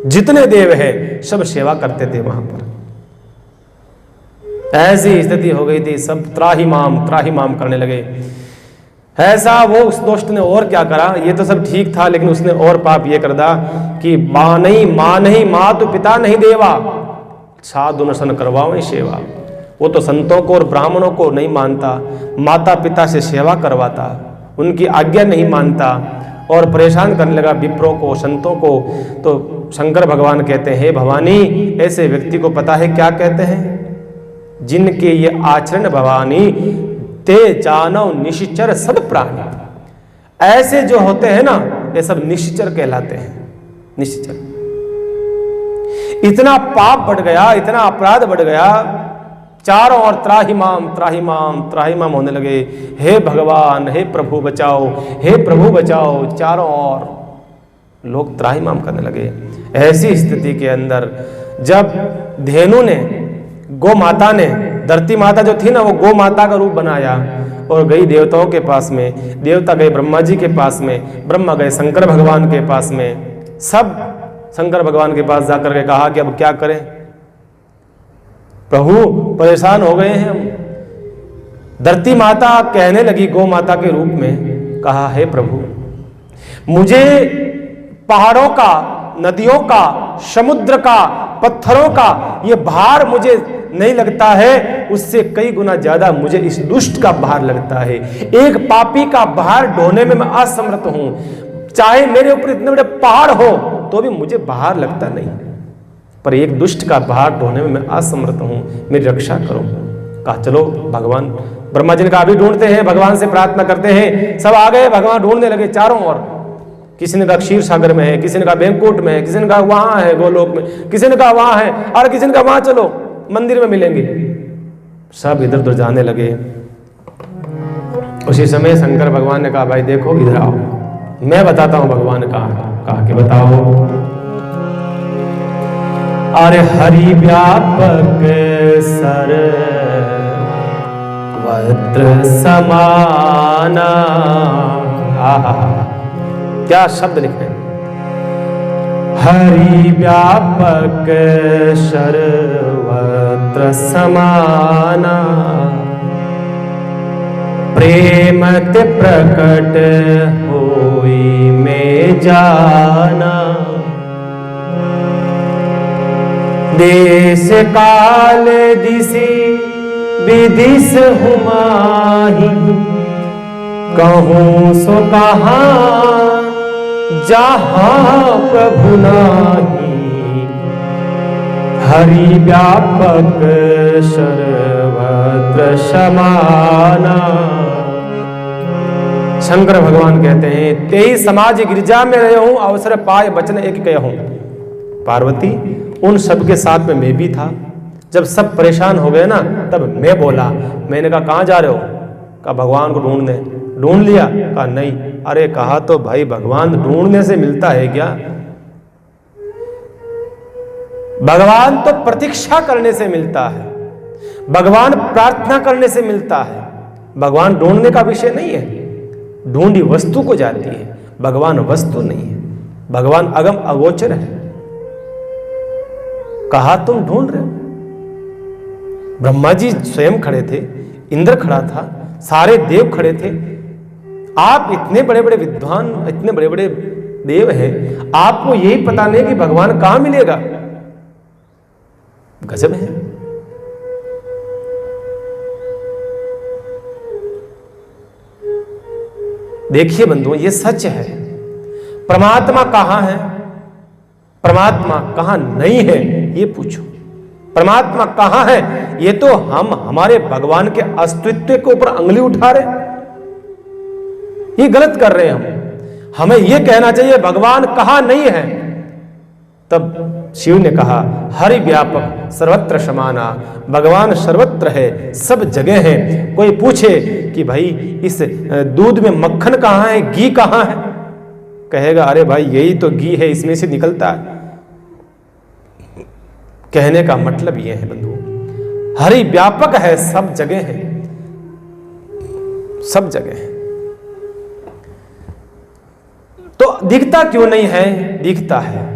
जितने देव है सब सेवा करते थे वहां पर। ऐसी स्थिति हो गई थी, सब त्राहिमाम करने लगे। ऐसा वो उस दोस्त ने और क्या करा, ये तो सब ठीक था, लेकिन उसने और पाप ये कर दा कि मां नहीं मातु पिता नहीं देवा, साधु नसन करवाओ सेवा। वो तो संतों को और ब्राह्मणों को नहीं मानता, माता पिता से सेवा करवाता, उनकी आज्ञा नहीं मानता और परेशान करने लगा विप्रों को, संतों को। तो शंकर भगवान कहते हैं, हे भवानी, ऐसे व्यक्ति को पता है क्या कहते हैं? जिनके ये आचरण भवानी ते जानव निश्चर सब प्राणी। ऐसे जो होते हैं ना, ये सब निश्चर कहलाते हैं। निश्चर, इतना पाप बढ़ गया, इतना अपराध बढ़ गया, चारों ओर त्राहिमाम होने लगे। हे भगवान, हे प्रभु बचाओ, हे प्रभु बचाओ, चारों ओर लोग त्राहिमाम करने लगे। ऐसी स्थिति के अंदर जब धेनु ने, गौ माता ने, धरती माता जो थी ना, वो गौ माता का रूप बनाया और गई देवताओं के पास में। देवता गए ब्रह्मा जी के पास में, ब्रह्मा गए शंकर भगवान के पास में। सब शंकर भगवान के पास जाकर के कहा कि अब क्या करें प्रभु, परेशान हो गए हैं हम। धरती माता कहने लगी गौ माता के रूप में, कहा हे प्रभु, मुझे पहाड़ों का, नदियों का, समुद्र का, पत्थरों का ये भार मुझे नहीं लगता है, उससे कई गुना ज्यादा मुझे इस दुष्ट का भार लगता है। एक पापी का भार ढोने में मैं असमर्थ हूं, चाहे मेरे ऊपर इतने बड़े पहाड़ हो तो भी मुझे भार लगता नहीं, पर एक दुष्ट का भार ढोने में मैं असमर्थ हूं, मेरी रक्षा करो। कहा चलो भगवान, ब्रह्मा जी ने कहा अभी ढूंढते हैं, भगवान से प्रार्थना करते हैं। सब आ गए, भगवान ढूंढने लगे चारों ओर। किसी ने कहा क्षीर सागर में है, किसी ने कहा बैंकुट में है, किसी ने कहा वहां है गोलोक में, किसी ने कहा वहां है, और किसी ने कहा वहां चलो मंदिर में मिलेंगे। सब इधर उधर जाने लगे। उसी समय शंकर भगवान ने कहा भाई देखो इधर आओ, मैं बताता हूं भगवान कहा कि बताओ। अरे हरि व्यापक सर्वत्र समाना, क्या शब्द लिखे, हरि व्यापक सर्वत्र समाना, प्रेम ते प्रकट होई में जाना, देश काल दिशि विदिश हुमाही, कहूँ सो कहाँ जहाँ प्रभु नाही, हरि व्यापक सर्वत्र समाना। शंकर भगवान कहते हैं तेई समाज गिरजा में रहे हूं, अवसर पाए वचन एक कह हूं। पार्वती उन सब के साथ में मैं भी था। जब सब परेशान हो गए ना तब मैं बोला, मैंने कहा कहाँ जा रहे हो? कहा भगवान को ढूंढने। ढूंढ लिया? कहा नहीं। अरे कहा तो भाई भगवान ढूंढने से मिलता है क्या? भगवान तो प्रतीक्षा करने से मिलता है, भगवान प्रार्थना करने से मिलता है। भगवान ढूंढने का विषय नहीं है, ढूंढी वस्तु को जाती है, भगवान वस्तु नहीं है। भगवान अगम अगोचर है। कहा तुम ढूंढ रहे हो? ब्रह्मा जी स्वयं खड़े थे, इंद्र खड़ा था, सारे देव खड़े थे। आप इतने बड़े बड़े विद्वान, इतने बड़े बड़े देव हैं, आपको यही पता नहीं कि भगवान कहां मिलेगा? गजब है। देखिए बंधुओं, ये सच है। परमात्मा कहां है, परमात्मा कहां नहीं है, ये पूछो। परमात्मा कहां है? ये तो हम हमारे भगवान के अस्तित्व के ऊपर अंगुली उठा रहे, ये गलत कर रहे हैं। हमें ये कहना चाहिए भगवान कहां नहीं है। तब शिव ने कहा हरि व्यापक सर्वत्र समाना, भगवान सर्वत्र है, सब जगह है। कोई पूछे कि भाई इस दूध में मक्खन कहां है, घी कहां है, कहेगा अरे भाई यही तो घी है, इसमें से निकलता है। कहने का मतलब यह है बंधु, हरि व्यापक है, सब जगह है, सब जगह है। तो दिखता क्यों नहीं है? दिखता है।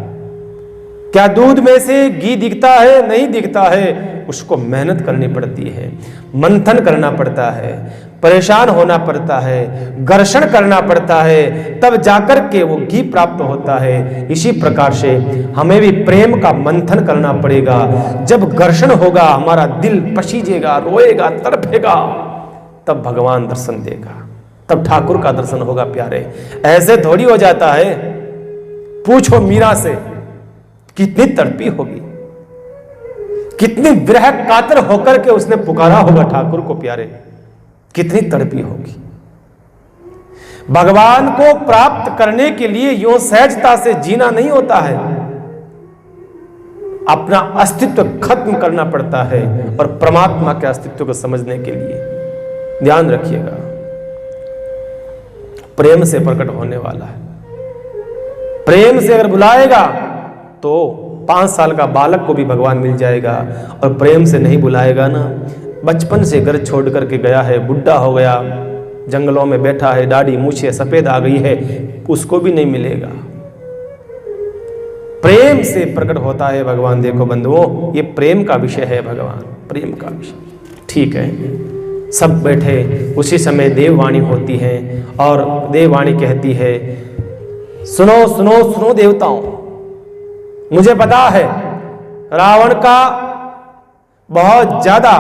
क्या दूध में से घी दिखता है? नहीं दिखता है। उसको मेहनत करनी पड़ती है, मंथन करना पड़ता है, परेशान होना पड़ता है, घर्षण करना पड़ता है, तब जाकर के वो घी प्राप्त होता है। इसी प्रकार से हमें भी प्रेम का मंथन करना पड़ेगा। जब घर्षण होगा, हमारा दिल पसीजेगा, रोएगा, तड़पेगा, तब भगवान दर्शन देगा, तब ठाकुर का दर्शन होगा। प्यारे, ऐसे थोड़ी हो जाता है। पूछो मीरा से, कितनी तड़पी होगी, कितनी विरह कातर होकर के उसने पुकारा होगा ठाकुर को। प्यारे, कितनी तड़पी होगी। भगवान को प्राप्त करने के लिए यूं सहजता से जीना नहीं होता है, अपना अस्तित्व खत्म करना पड़ता है। और परमात्मा के अस्तित्व को समझने के लिए ध्यान रखिएगा, प्रेम से प्रकट होने वाला है। प्रेम से अगर बुलाएगा तो 5 साल का बालक को भी भगवान मिल जाएगा, और प्रेम से नहीं बुलाएगा ना, बचपन से घर छोड़ करके गया है, बुढ़ा हो गया, जंगलों में बैठा है, दाढ़ी मूछें सफेद आ गई है, उसको भी नहीं मिलेगा। प्रेम से प्रकट होता है भगवान। देखो बंधुओं, ये प्रेम का विषय है, भगवान प्रेम का विषय। ठीक है, सब बैठे, उसी समय देववाणी होती है, और देववाणी कहती है सुनो सुनो सुनो देवताओं, मुझे पता है रावण का बहुत ज्यादा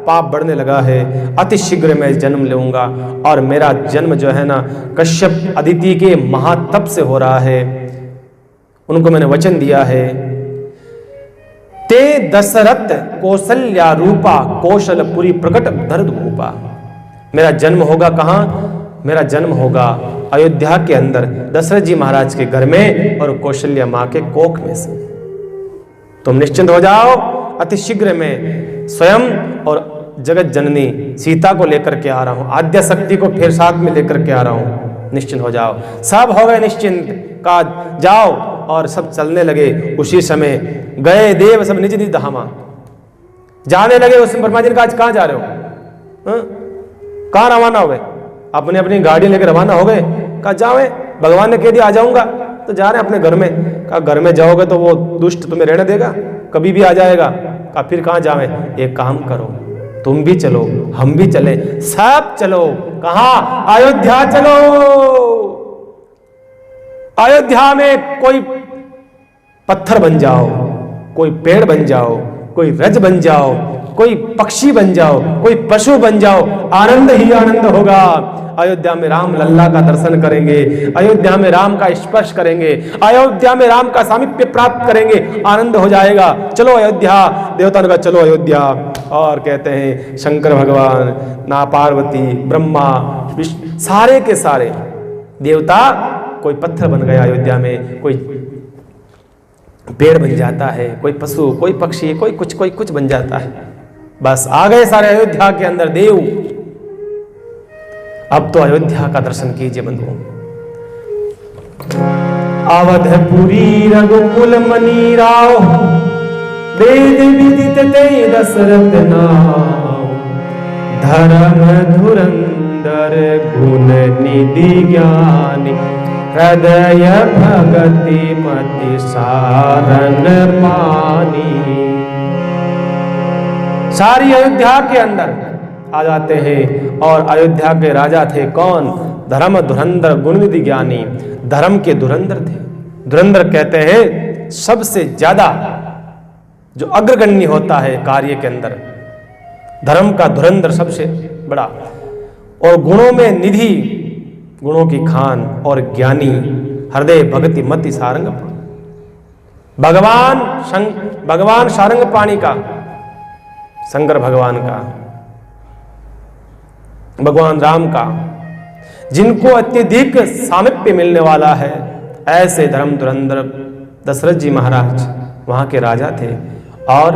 पाप बढ़ने लगा है, अति शीघ्र मैं जन्म लूंगा, और मेरा जन्म जो है ना कश्यप अदिति के महातप से हो रहा है। उनको मैंने वचन दिया है, ते दशरथ कौशल्या रूपा कौशलपुरी प्रकट धर्द भूपा। मेरा जन्म होगा कहां? मेरा जन्म होगा अयोध्या के अंदर दशरथ जी महाराज के घर में और कौशल्या माँ के कोख में से। तुम निश्चिंत हो जाओ, अति शीघ्र में स्वयं और जगत जननी सीता को लेकर के आ रहा हूं, आद्या शक्ति को फिर साथ में लेकर के आ रहा हूं, निश्चिंत हो जाओ। सब हो गए निश्चिंत का, जाओ। और सब चलने लगे। उसी समय गए देव सब निज निज धामा, जाने लगे। उसमें ब्रह्मा जी ने कहा आज कहाँ जा रहे हो, कहाँ रवाना हो गए? अपने अपनी गाड़ी लेकर रवाना हो गए। कहा जाओ, भगवान ने कह दिया आ जाऊंगा, तो जा रहे हैं अपने घर में। कहा घर में जाओगे तो वो दुष्ट तुम्हें रहने देगा, कभी भी आ जाएगा। कहा फिर कहाँ जावे? एक काम करो, तुम भी चलो, हम भी चले, सब चलो। कहाँ? अयोध्या चलो। अयोध्या में कोई पत्थर बन जाओ, कोई पेड़ बन जाओ, कोई रज बन जाओ, कोई पक्षी बन जाओ, कोई पशु बन जाओ, आनंद ही आनंद होगा। अयोध्या में राम लल्ला का दर्शन करेंगे, अयोध्या में राम का स्पर्श करेंगे, अयोध्या में राम का सामीप्य प्राप्त करेंगे, आनंद हो जाएगा। चलो अयोध्या। देवता ने कहा चलो अयोध्या। और कहते हैं शंकर भगवान, ना पार्वती, ब्रह्मा, विष्णु, सारे के सारे देवता, कोई पत्थर बन गया अयोध्या में, कोई पेड़ बन जाता है, कोई पशु, कोई पक्षी, कोई कुछ बन जाता है। बस आ गए सारे अयोध्या के अंदर देव। अब तो अयोध्या का दर्शन कीजिए बंधुओं। अवधपुरी रघुकुल मनी राव, वेद विदित ते दशरथ नाम, धर्म धुरंधर गुण निधि ज्ञानी, हृदय भगति मति सारन पानी। सारी अयोध्या के अंदर आ जाते हैं। और अयोध्या के राजा थे कौन? धर्म धुरंधर गुणनिधि ज्ञानी। धर्म के धुरंधर थे। धुरंधर कहते हैं सबसे ज्यादा जो अग्रगण्य होता है कार्य के अंदर, धर्म का धुरंधर सबसे बड़ा। और गुणों में निधि, गुणों की खान, और ज्ञानी, हृदय भक्ति मति सारंग पाणी। भगवान सारंग पाणी का, शंकर भगवान का, भगवान राम का, जिनको अत्यधिक सामिप्य मिलने वाला है, ऐसे धर्म धुरंधर दशरथ जी महाराज वहां के राजा थे। और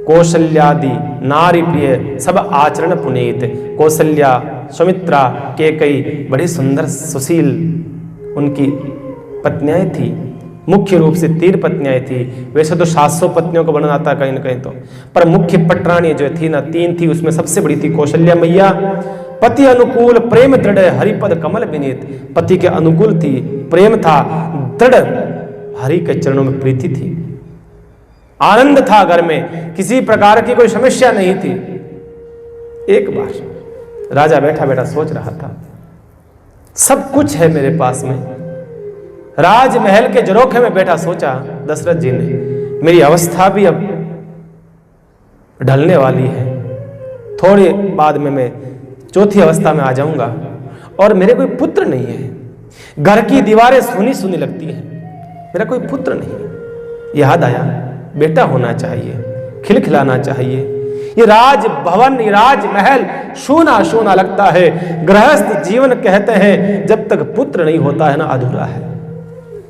कौशल्यादि नारी प्रिय सब आचरण पुनीत। कौशल्या, सुमित्रा, केकई बड़ी सुंदर सुशील उनकी पत्नियां थी। मुख्य रूप से 3 पत्नियां थी। वैसे तो 700 पत्नियों को वर्णन आता कहीं न कहीं तो, पर मुख्य पटरानी जो थी ना 3 थी। उसमें सबसे बड़ी थी कौशल्या मैया। पति अनुकूल प्रेम दृढ़ हरिपद कमल विनीत। पति के अनुकूल थी, प्रेम था दृढ़, हरि के चरणों में प्रीति थी, आनंद था घर में, किसी प्रकार की कोई समस्या नहीं थी। एक बार राजा बैठा बैठा सोच रहा था, सब कुछ है मेरे पास में, राजमहल के झरोखे में बैठा सोचा दशरथ जी ने, मेरी अवस्था भी अब ढलने वाली है, थोड़ी बाद में मैं चौथी अवस्था में आ जाऊंगा, और मेरे कोई पुत्र नहीं है, घर की दीवारें सूनी सूनी लगती हैं, मेरा कोई पुत्र नहीं। याद आया बेटा होना चाहिए, खिलखिलाना चाहिए। ये राज भवन, ये राजमहल सूना सूना लगता है। गृहस्थ जीवन कहते हैं जब तक पुत्र नहीं होता है ना अधूरा है,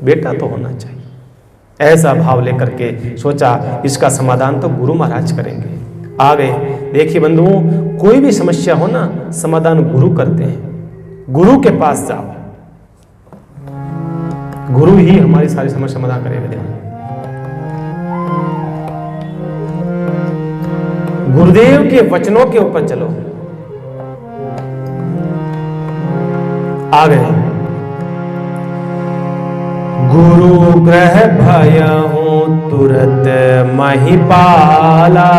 बेटा तो होना चाहिए। ऐसा भाव लेकर के सोचा इसका समाधान तो गुरु महाराज करेंगे। आ गए। देखिए बंधुओं, कोई भी समस्या हो ना, समाधान गुरु करते हैं। गुरु के पास जाओ, गुरु ही हमारी सारी समस्या समाधान करेगा। गुरुदेव के वचनों के ऊपर चलो। आ गए। गुरु ग्रह भयहु तुरत महिपाला,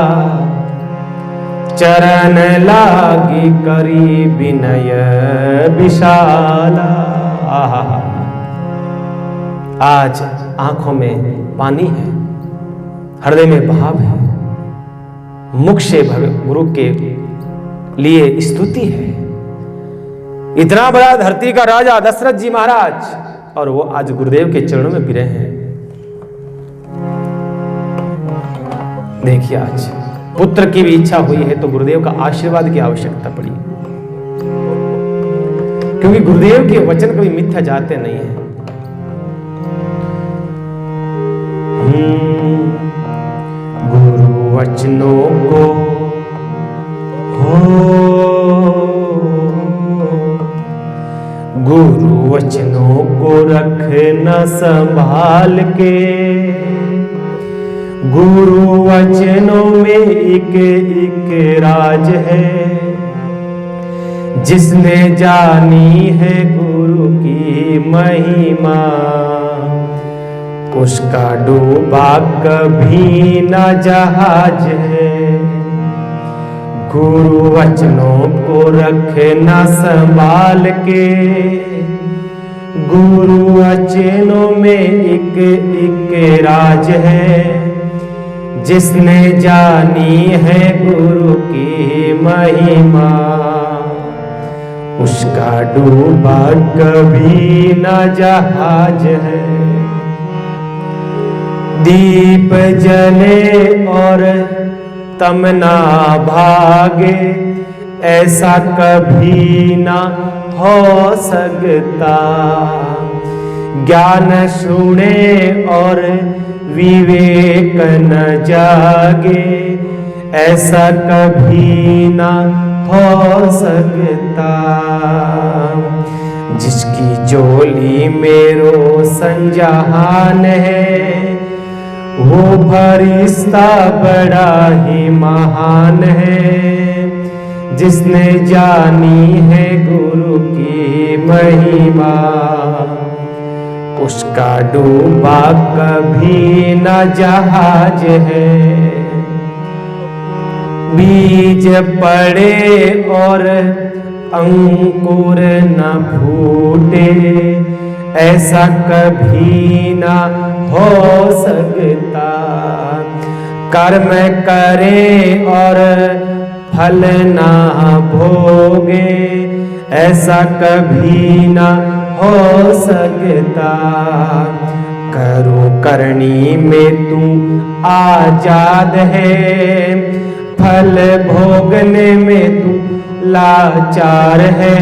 चरण लागी करी विनय विशाला। आज आंखों में पानी है, हृदय में भाव है, मुख से गुरु के लिए स्तुति है। इतना बड़ा धरती का राजा दशरथ जी महाराज, और वो आज गुरुदेव के चरणों में गिरे हैं। देखिए आज पुत्र की भी इच्छा हुई है तो गुरुदेव का आशीर्वाद की आवश्यकता पड़ी। क्योंकि गुरुदेव के वचन कभी मिथ्या जाते नहीं हैं। गुरु वचनों को गुरु वचनों को रखना संभाल के, गुरु वचनों में एक एक राज है, जिसने जानी है गुरु की महिमा, उसका डूबा कभी न जहाज है। गुरु वचनों को रखना संभाल के, गुरु वचनों में एक एक राज है, जिसने जानी है गुरु की महिमा, उसका डूबा कभी न जहाज है। दीप जले और तमना भागे, ऐसा कभी ना हो सकता। ज्ञान सुने और विवेक न जागे, ऐसा कभी ना हो सकता। जिसकी झोली में रोशन जहान है, वो फरिश्ता बड़ा ही महान है। जिसने जानी है गुरु की महिमा, उसका डूबा कभी न जहाज है। बीज पड़े और अंकुर न फूटे, ऐसा कभी ना हो सकता। कर्म करे और फल ना भोगे, ऐसा कभी ना हो सकता। करो करनी में तू आजाद है, फल भोगने में तू लाचार है।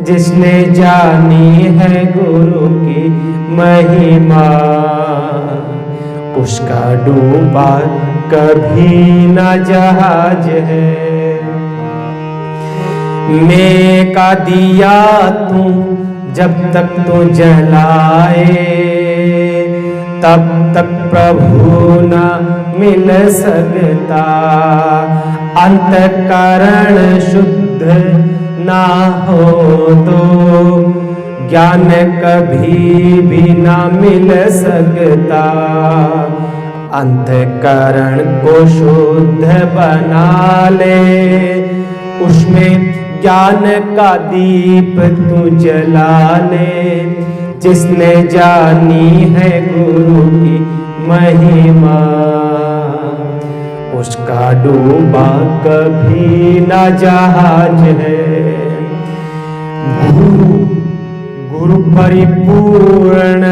जिसने जानी है गुरु की महिमा, उसका डूबा कभी न जहाज है। मैं का दिया तू जब तक तो जलाए, तब तक प्रभु न मिल सकता। अंतःकरण शुद्ध ना हो तो ज्ञान कभी भी ना मिल सकता। अंतःकरण को शुद्ध बना ले, उसमें ज्ञान का दीप तू जला ले। जिसने जानी है गुरु की महिमा, उसका डूबा कभी न जहाज है। गुरु परिपूर्ण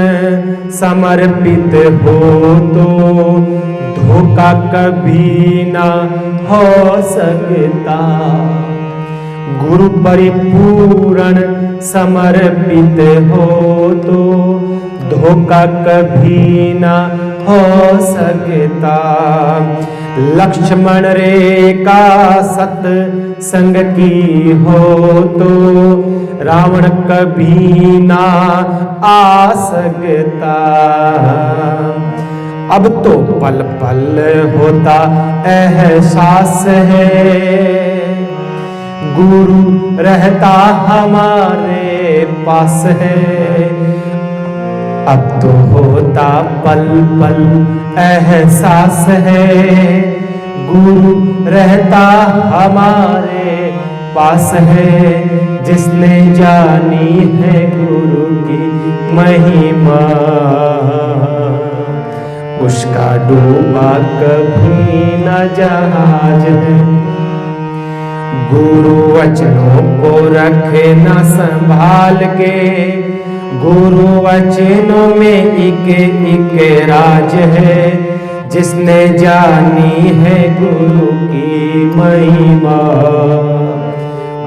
समर्पित हो तो धोखा कभी न हो सकता। गुरु परिपूर्ण समर्पित हो तो धोखा कभी न हो सकता। लक्ष्मण रेखा सत्संग की हो तो रावण कभी ना आ सकता। अब तो पल पल होता एहसास है, गुरु रहता हमारे पास है। अब तो होता पल पल एहसास है, गुरु रहता हमारे पास है। जिसने जानी है गुरु की महिमा, उसका डूबा कभी न जहाज है। गुरु वचनों को रखे न संभाल के, गुरु वचनों में एक एक राज है। जिसने जानी है गुरु की महिमा,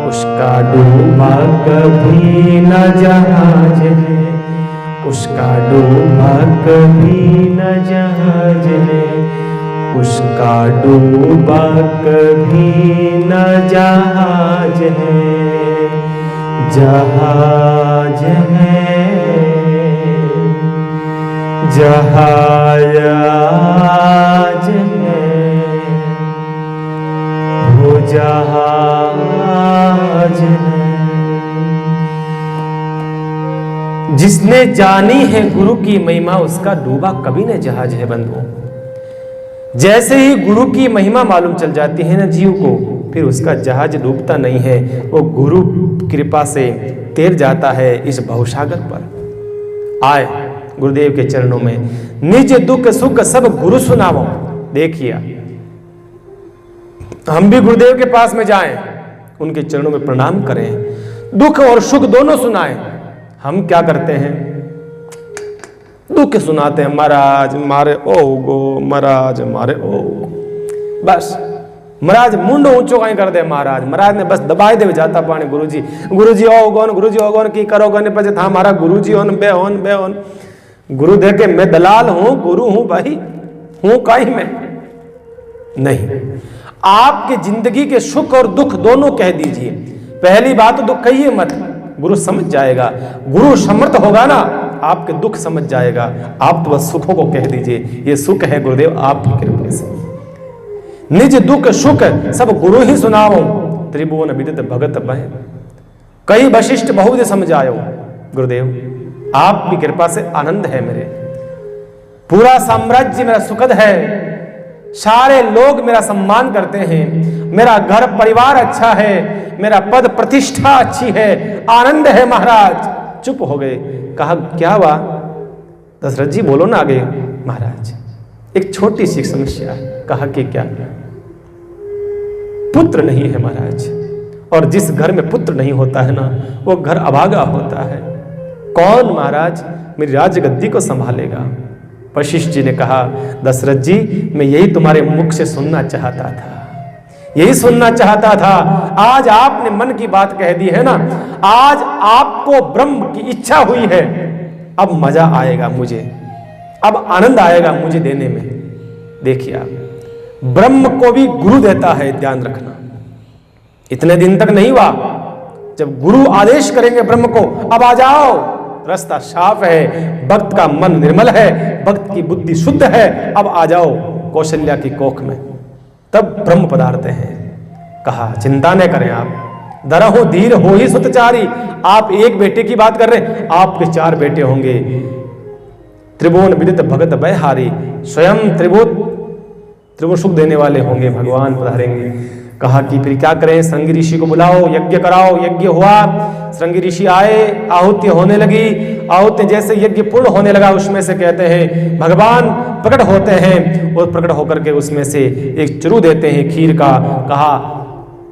उसका डूबा कभी न जहाज है, उसका डूबा कभी न जहाज है, उसका डूबा कभी न जहाज है, जहाज है जहाज है वो जहाज है। जिसने जानी है गुरु की महिमा, उसका डूबा कभी न जहाज है बंधुओं। जैसे ही गुरु की महिमा मालूम चल जाती है ना जीव को, फिर उसका जहाज डूबता नहीं है, वो गुरु कृपा से तैर जाता है इस भवसागर पर। आए गुरुदेव के चरणों में निज दुख सुख सब गुरु सुनावो। देखिए हम भी गुरुदेव के पास में जाएं, उनके चरणों में प्रणाम करें, दुख और सुख दोनों सुनाएं। हम क्या करते हैं, दुख सुनाते हैं, महाराज मारे ओ गो, महाराज मारे ओ, बस महाराज मुंड ऊंचो कहीं कर दे, महाराज ने बस दबाई दे जाता पानी। गुरुजी ओ गौन की करो गने पचे था हमारा गुरुजी ओन बे ओन। गुरु दे के मैं दलाल हूं, गुरु हूं भाई, हूं काई मैं नहीं। आपके जिंदगी के सुख और दुख दोनों कह दीजिए। पहली बात तो दुख कहिए मत, गुरु समझ जाएगा। गुरु समर्थ होगा ना, आपके दुख समझ जाएगा। आप तो बस सुखों को कह दीजिए, ये सुख है गुरुदेव आपकी कृपा से। निज दुख सुख सब गुरु ही सुनाओ, त्रिभुवन विदित भगत बह। कई वशिष्ठ बहुत समझायो गुरुदेव, आपकी कृपा से आनंद है मेरे। पूरा साम्राज्य मेरा सुखद है, सारे लोग मेरा सम्मान करते हैं, मेरा घर परिवार अच्छा है, मेरा पद प्रतिष्ठा अच्छी है, आनंद है महाराज। चुप हो गए। कहा क्या हुआ दशरथ जी, बोलो ना आगे। महाराज एक छोटी सी समस्या है। कहा कि क्या? पुत्र नहीं है महाराज, और जिस घर में पुत्र नहीं होता है ना, वो घर अभागा होता है। कौन महाराज मेरी राजगद्दी को संभालेगा? वशिष्ठ जी ने कहा दशरथ जी, मैं यही तुम्हारे मुख से सुनना चाहता था, यही सुनना चाहता था। आज आपने मन की बात कह दी है ना, आज आपको ब्रह्म की इच्छा हुई है, अब मजा आएगा मुझे, अब आनंद आएगा मुझे देने में। देखिए आप, ब्रह्म को भी गुरु देता है, ध्यान रखना। इतने दिन तक नहीं हुआ, जब गुरु आदेश करेंगे ब्रह्म को, अब आ जाओ, रास्ता साफ है, भक्त का मन निर्मल है, भक्त की बुद्धि शुद्ध है, अब आ जाओ कौशल्या की कोख में, तब ब्रह्म पधारते हैं। कहा चिंता न करें आप, दरहु धीर हो ही सुतचारी। आप एक बेटे की बात कर रहे हैं, आपके 4 बेटे होंगे। त्रिभुवन विदित भगत बयहारी, स्वयं त्रिभुवन सुख देने वाले होंगे, भगवान पधारेंगे। कहा कि फिर क्या करें? श्रृंगी ऋषि को बुलाओ, यज्ञ कराओ। यज्ञ हुआ, श्रृंगी ऋषि आए, आहुति होने लगी। आहुति जैसे यज्ञ पूर्ण होने लगा, उसमें से कहते हैं भगवान प्रकट होते हैं, और प्रकट होकर के उसमें से एक चुरू देते हैं खीर का। कहा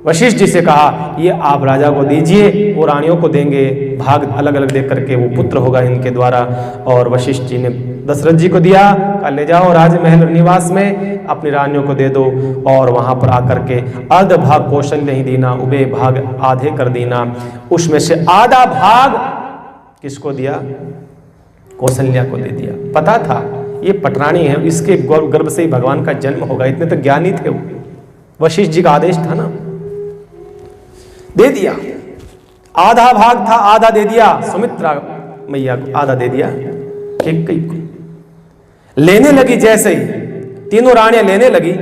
वशिष्ठ जी से कहा ये आप राजा को दीजिए, वो रानियों को देंगे, भाग अलग अलग देख करके वो पुत्र होगा इनके द्वारा। और वशिष्ठ जी ने दशरथ जी को दिया, कहा ले जाओ राजमहल निवास में, अपनी रानियों को दे दो, और वहां पर आकर के अर्ध भाग कौशल्य ही देना, उबे भाग आधे कर देना। उसमें से आधा भाग किसको दिया? कौशल्या को दे दिया। पता था ये पटरानी है, इसके गर्भ से ही भगवान का जन्म होगा, इतने तो ज्ञानी थे वो। वशिष्ठ जी का आदेश था ना, दे दिया। आधा भाग था, आधा दे दिया सुमित्रा मैया को, आधा दे दिया कैकेयी को। लेने लगी, जैसे ही तीनों रानियां लेने लगी,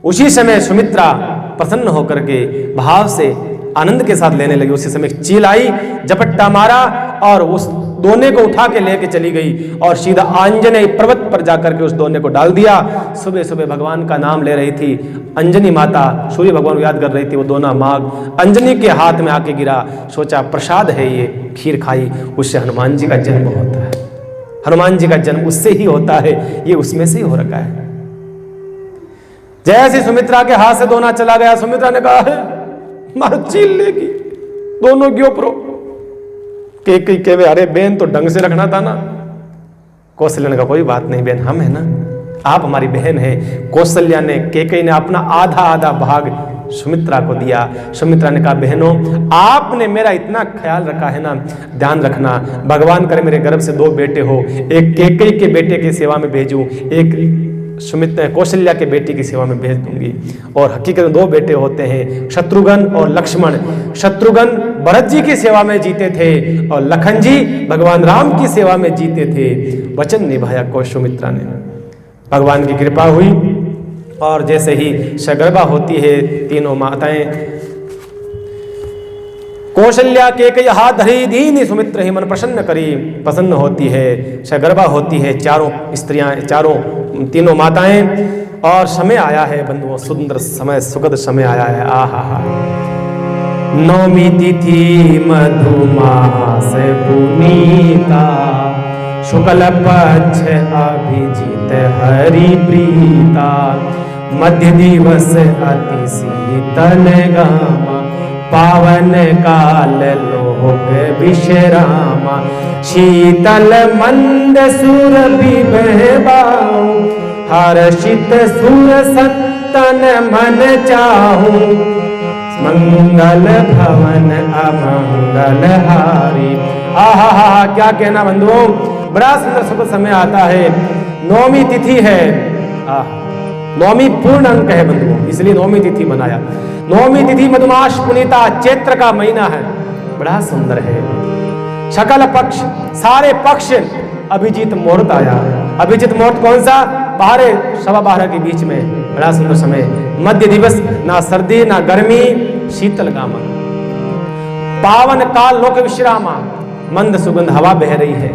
उसी समय सुमित्रा प्रसन्न होकर के भाव से आनंद के साथ लेने लगी। उसी समय चील आई, झपट्टा मारा, और उस दोने को उठा के लेके चली गई, और सीधा आंजनेय पर्वत पर जाकर के उस दोने को डाल दिया। सुबह सुबह भगवान का नाम ले रही थी अंजनी माता, सूर्य भगवान को याद कर रही थी, वो दोना माघ अंजनी के हाथ में आके गिरा। सोचा प्रसाद है ये, खीर खाई, उससे हनुमान जी का जन्म होता है। हनुमान जी का जन्म उससे ही होता है, ये उसमें से ही हो रखा है। जैसे सुमित्रा के हाथ से दोना चला गया, सुमित्रा ने कहा है मारो चील लेगी, दोनों के ऊपर कैकेयी कहे अरे बेन तो ढंग से रखना था ना। कौशल्या ने कहा कोई बात नहीं बेन, हम है ना, आप हमारी बहन है। कौशल्या ने, कैकेयी ने अपना आधा आधा भाग सुमित्रा को दिया। सुमित्रा ने कहा बहनों आपने मेरा इतना ख्याल रखा है ना, ध्यान रखना, भगवान करे मेरे गर्भ से 2 बेटे हो, एक कैकेयी के बेटे की सेवा में भेजूं, एक सुमित्रा कौशल्या के बेटे की सेवा में भेज दूंगी। और हकीकत में 2 बेटे होते हैं, शत्रुघ्न और लक्ष्मण। शत्रुघ्न भरत जी की सेवा में जीते थे और लखन जी भगवान राम की सेवा में जीते थे। वचन निभाया कौशुमित्रा ने, भगवान की कृपा हुई और जैसे ही सगर्भा होती है तीनों माताएं, कौशल्या के कई हाथ धरी दीनी सुमित्र ही मन प्रसन्न करी, प्रसन्न होती है, सगर्भा होती है चारों स्त्रियां, चारों तीनों माताएं। और समय आया है बंधुओं, सुंदर समय, सुखद समय आया है। आहा, नौमी तिथि मधुमास पुनीता, शुक्ल पक्ष अभिजीत हरि प्रीता, मध्य दिवस अति शीतल गामा, पावन काल लोक विश्रामा, शीतल मंद सुर विभवाऊं, हर्षित सुर सत्तन मन चाहूं, मंगल भवन अमंगल हारी। आहा, क्या कहना बंधुओं, बड़ा सुंदर सुख समय आता है। नौमी तिथि है, नौमी पूर्ण अंक है बंधुओं, इसलिए नौमी तिथि मनाया। नौमी तिथि मधुमास पुनीता, चैत्र का महीना है, बड़ा सुंदर है। सकल पक्ष, सारे पक्ष, अभिजीत मुहूर्त आया। अभिजीत मुहूर्त कौन सा? 12:15 के बीच में, बड़ा सुंदर समय। मध्य दिवस, ना सर्दी ना गर्मी, शीतल गामा, पावन काल लोक विश्रामा, मंद सुगंध हवा बह रही है,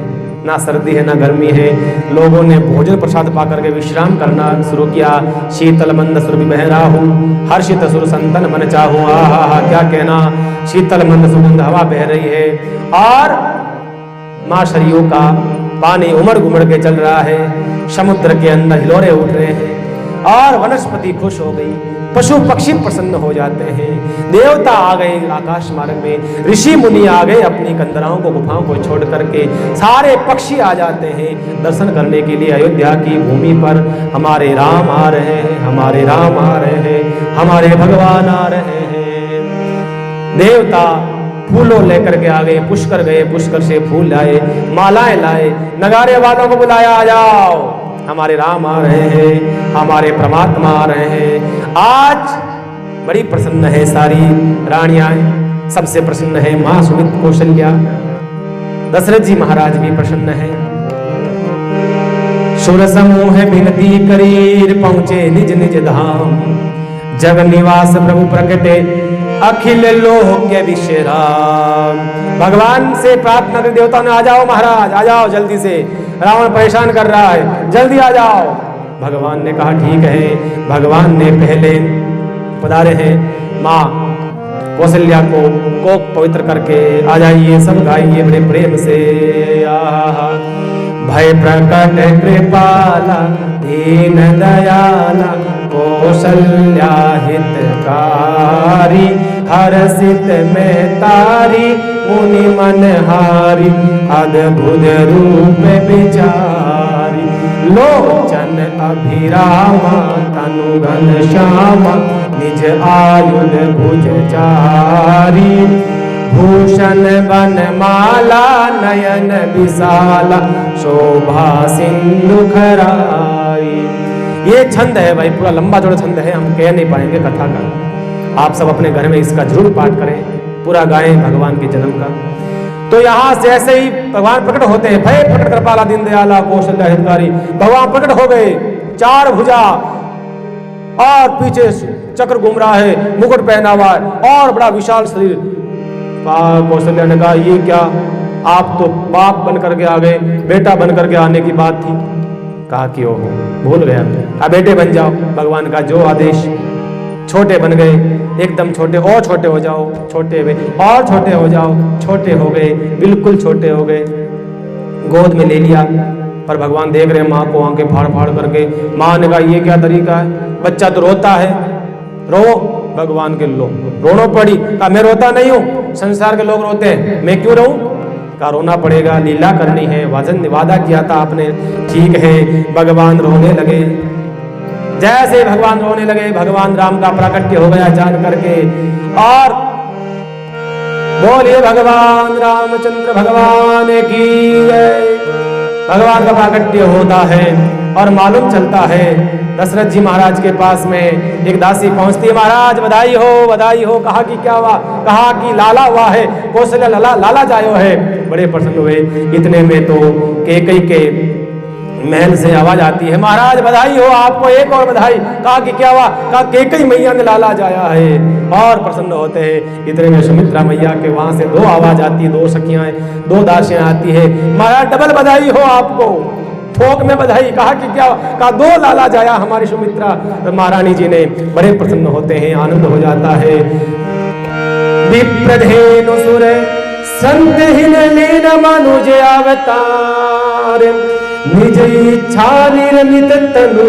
ना सर्दी है ना गर्मी है। लोगों ने भोजन प्रसाद पा करके विश्राम करना शुरू किया। शीतल मंद सुर भी बह रहा हूँ, हर्षित सुर संतन मन चाहूँ। आहा, क्या कहना, शीतल मंद सुगंध हवा बह रही है और माँ सरयू का पानी उमड़ घुमड़ के चल रहा है, समुद्र के अंदर हिलोरे उठ रहे हैं और वनस्पति खुश हो गई, पशु पक्षी प्रसन्न हो जाते हैं, देवता आ गए आकाश मार्ग में, ऋषि मुनि आ गए अपनी कंदराओं को, गुफाओं को छोड़ करके, सारे पक्षी आ जाते हैं दर्शन करने के लिए। अयोध्या की भूमि पर हमारे राम आ रहे हैं, हमारे राम आ रहे हैं, हमारे भगवान आ रहे हैं। देवता फूलों लेकर के आ गए, पुष्कर गए, पुष्कर से फूल लाए, मालाएं लाए, नगारे वालों को बुलाया, आ जाओ, हमारे राम आ रहे हैं, हमारे परमात्मा आ रहे हैं। आज बड़ी प्रसन्न है सारी रानियां, सबसे प्रसन्न है मां सुमित्रा कौशल्या, दशरथ जी महाराज भी प्रसन्न है। सुर समूह विनती करीर पहुंचे निज निज धाम, जग निवास प्रभु प्रकटे अखिल लोक के विश्राम। भगवान से प्रार्थना कर देवता ने, आ जाओ महाराज, आ जाओ जल्दी से, रावण परेशान कर रहा है, जल्दी आ जाओ। भगवान ने कहा ठीक है। भगवान ने पहले पधारे हैं माँ कौशल्या को कोक पवित्र करके, आ जाइए सब गाइए बड़े प्रेम से। आहा, भय प्रकट कृपाला दीन दयाला, कौशल्या हितकारी, हर्षित में तारी, मुनि मन हारी, अद्भुत रूप विचारी, लोचन अभिरामा, तनु घन श्यामा, निज आयुध भुज चारी, भूषण बन माला, नयन विशाला, शोभा सिंधु खराई। ये छंद है भाई, पूरा लंबा चौड़ा छंद है, हम कह नहीं पाएंगे कथा का। आप सब अपने घर में इसका जरूर पाठ करें, पूरा गाएं भगवान के जन्म का। तो यहाँ से ऐसे ही भगवान प्रकट होते हैं, भय प्रकट कृपाला दीन दयाला, कौशल्या हितकारी। भगवान प्रकट हो गए, 4 भुजा और पीछे चक्र घूम रहा है, मुकुट पहना हुआ है और बड़ा विशाल शरीर। कौशल्या ने कहा ये क्या, आप तो बाप बन करके आ गए, बेटा बन करके आने की बात थी। कहा कि ओहो भूल गया, अब बेटे बन जाओ। भगवान का जो आदेश, छोटे बन गए, एकदम छोटे, और छोटे हो जाओ, छोटे हुए और छोटे हो जाओ, छोटे हो गए, बिल्कुल छोटे हो गए, गोद में ले लिया। पर भगवान देख रहे हैं माँ को आंखें फाड़ फाड़ करके। माँ ने कहा ये क्या तरीका है, बच्चा तो रोता है, रो। भगवान के लो रोनो पड़ी। कहा मैं रोता नहीं हूँ, संसार के लोग रोते हैं, मैं क्यों रहूं? का रोना पड़ेगा, लीला करनी है, वादा किया था आपने, ठीक है। भगवान रोने लगे। जैसे भगवान रोने लगे, भगवान राम का प्राकट्य हो गया जान करके, और बोलिए भगवान रामचंद्र भगवान की जय। भगवान का प्राकट्य होता है और मालूम चलता है दशरथ जी महाराज के पास में एक दासी पहुंचती है, महाराज बधाई हो बधाई हो। कहा कि क्या हुआ? कहा कि लाला हुआ है, कौशल्या लाला जायो है। बड़े प्रसन्न हुए। इतने में तो कैकेयी के महल से आवाज आती है, महाराज बधाई हो आपको, एक और बधाई। कहा कि क्या हुआ? कहा कैकेयी मैया ने लाला जाया है, और प्रसन्न होते हैं। इतने में सुमित्रा मैया के वहां से दो आवाज आती है, दो सखियां, दो दासियां आती है, महाराज डबल बधाई हो आपको, थोक में बधाई। कहा कि क्या? कहा दो लाला जाया हमारी सुमित्रा महारानी जी ने। बड़े प्रसन्न होते हैं, आनंद हो जाता है। विप्रधेनु सुर संत हिन लीन मनुज अवतार, निज इच्छा निर्मित तनु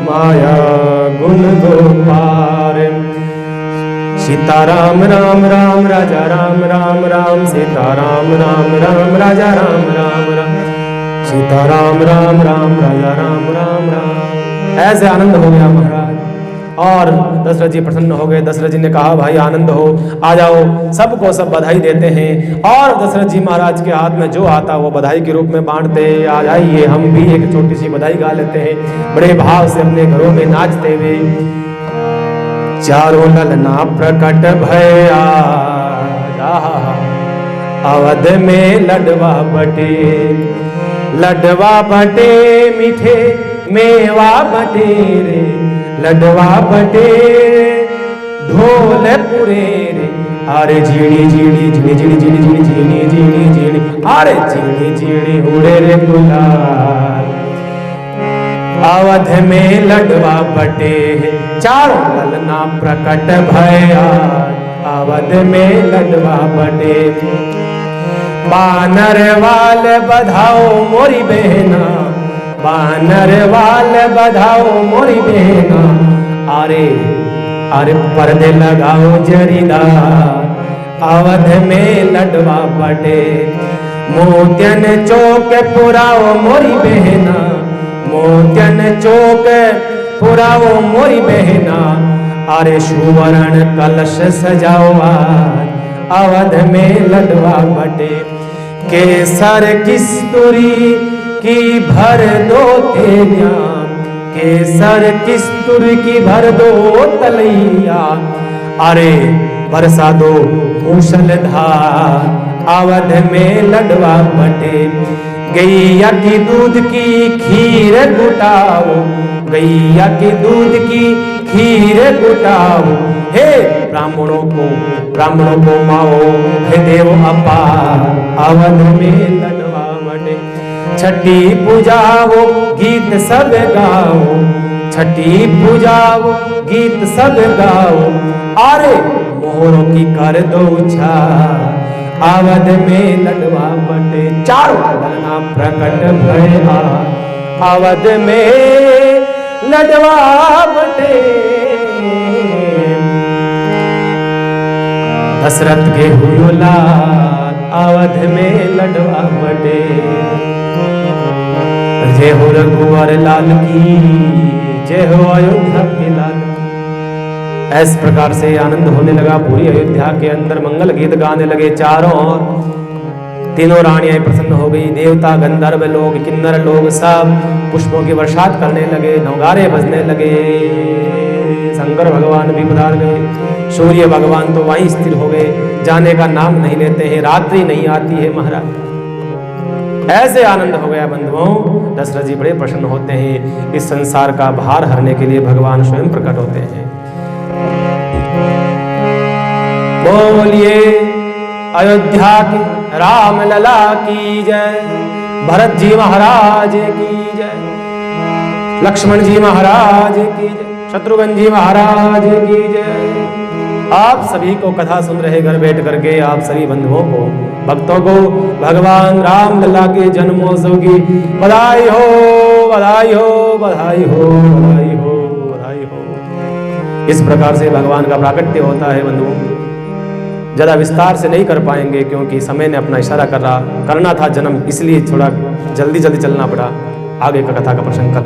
माया गुण गोपार। सीताराम राम राम राजा राम राम राम, सीताराम राम राम राजा राम राम राम, सीताराम राम राम राजा राम राम राम। ऐसे आनंद हो गया महाराज, और दशरथ जी प्रसन्न हो गए। दशरथ जी ने कहा भाई आनंद हो, आ जाओ। सबको सब बधाई देते हैं, और दशरथ जी महाराज के हाथ में जो आता वो बधाई के रूप में बांटते। आ जाइए हम भी एक छोटी सी बधाई गा लेते हैं, बड़े भाव से अपने घरों में नाचते हुए। चारों ललना प्रकट भया, अवध में लडवा बटे, लडवा बटे मीठे मेवा बटे रे, लडवा बटे ढोल पुरे रे। अरे झीणी झीणी झीणी झीणी झीणी झीणी झीणी झीणी झीणी, अरे झीणी झीणी उड़े रे गुलाल, अवध में लडवा बटे। चारों ललना प्रकट भया, अवध में लडवा बटे। बानर वाल बधाओ मोरी बहना, बानर वाल बधाओ मोरी बहना। अरे अरे पर्दे लगाओ जरीदार, अवध में लडवा बटे। मोतियन चौक पुराओ मोरी बहना, मोतियन चौक पुराओ मोरी बहना। अरे सुवर्ण कलश सजाओ अवध में लडवा बटे। केसर किस्तूरी की भर दो तेलिया, केसर किस्तूरी की भर दो तलैया। अरे बरसा दो मूसलधार, अवध में लडवा बटे। गैया की दूध की खीर गुटाओ, गैया की दूध की खीर गुटाओ। हे ब्राह्मणों को माओ, हे देव अपार, अवध में लडवा बटे। छठी पूजाओ गीत सब गाओ, छठी पूजाओ गीत सब गाओ। अरे मोहरों की कर दो छाओ, अवध में लडवा बटे। चारों ललना प्रकट भया, अवध में लडवा बटे। दशरथ के हुयो लाल, अवध में लडवा बटे। जय हो रघुवर लाल की, जय हो अयोध्या के लाल। इस प्रकार से आनंद होने लगा पूरी अयोध्या के अंदर। मंगल गीत गाने लगे चारों ओर। तीनों रानियां प्रसन्न हो गई। देवता गंधर्व लोग किन्नर लोग सब पुष्पों की बरसात करने लगे, नौगारे बजने लगे। शंकर भगवान भी पधार गए। सूर्य भगवान तो वहीं स्थिर हो गए, जाने का नाम नहीं लेते हैं। रात्रि नहीं आती है महाराज। ऐसे आनंद हो गया बंधुओं। दशरथ जी बड़े प्रसन्न होते हैं। इस संसार का भार हरने के लिए भगवान स्वयं प्रकट होते हैं। बोलिए अयोध्या की राम लला की जय, भरत जी महाराज की जय, लक्ष्मण जी महाराज की जय, शत्रुघ्न जी महाराज की जय। आप सभी को कथा सुन रहे घर बैठ करके आप सभी बंधुओं को, भक्तों को भगवान राम लला के जन्मोत्सव की बधाई हो, बधाई हो, बधाई हो, बधाई हो, बधाई हो। इस प्रकार से भगवान का प्राकट्य होता है बंधुओं। ज़्यादा विस्तार से नहीं कर पाएंगे क्योंकि समय ने अपना इशारा करना था जन्म, इसलिए थोड़ा जल्दी जल्दी चलना पड़ा। आगे का कथा का प्रसंग कल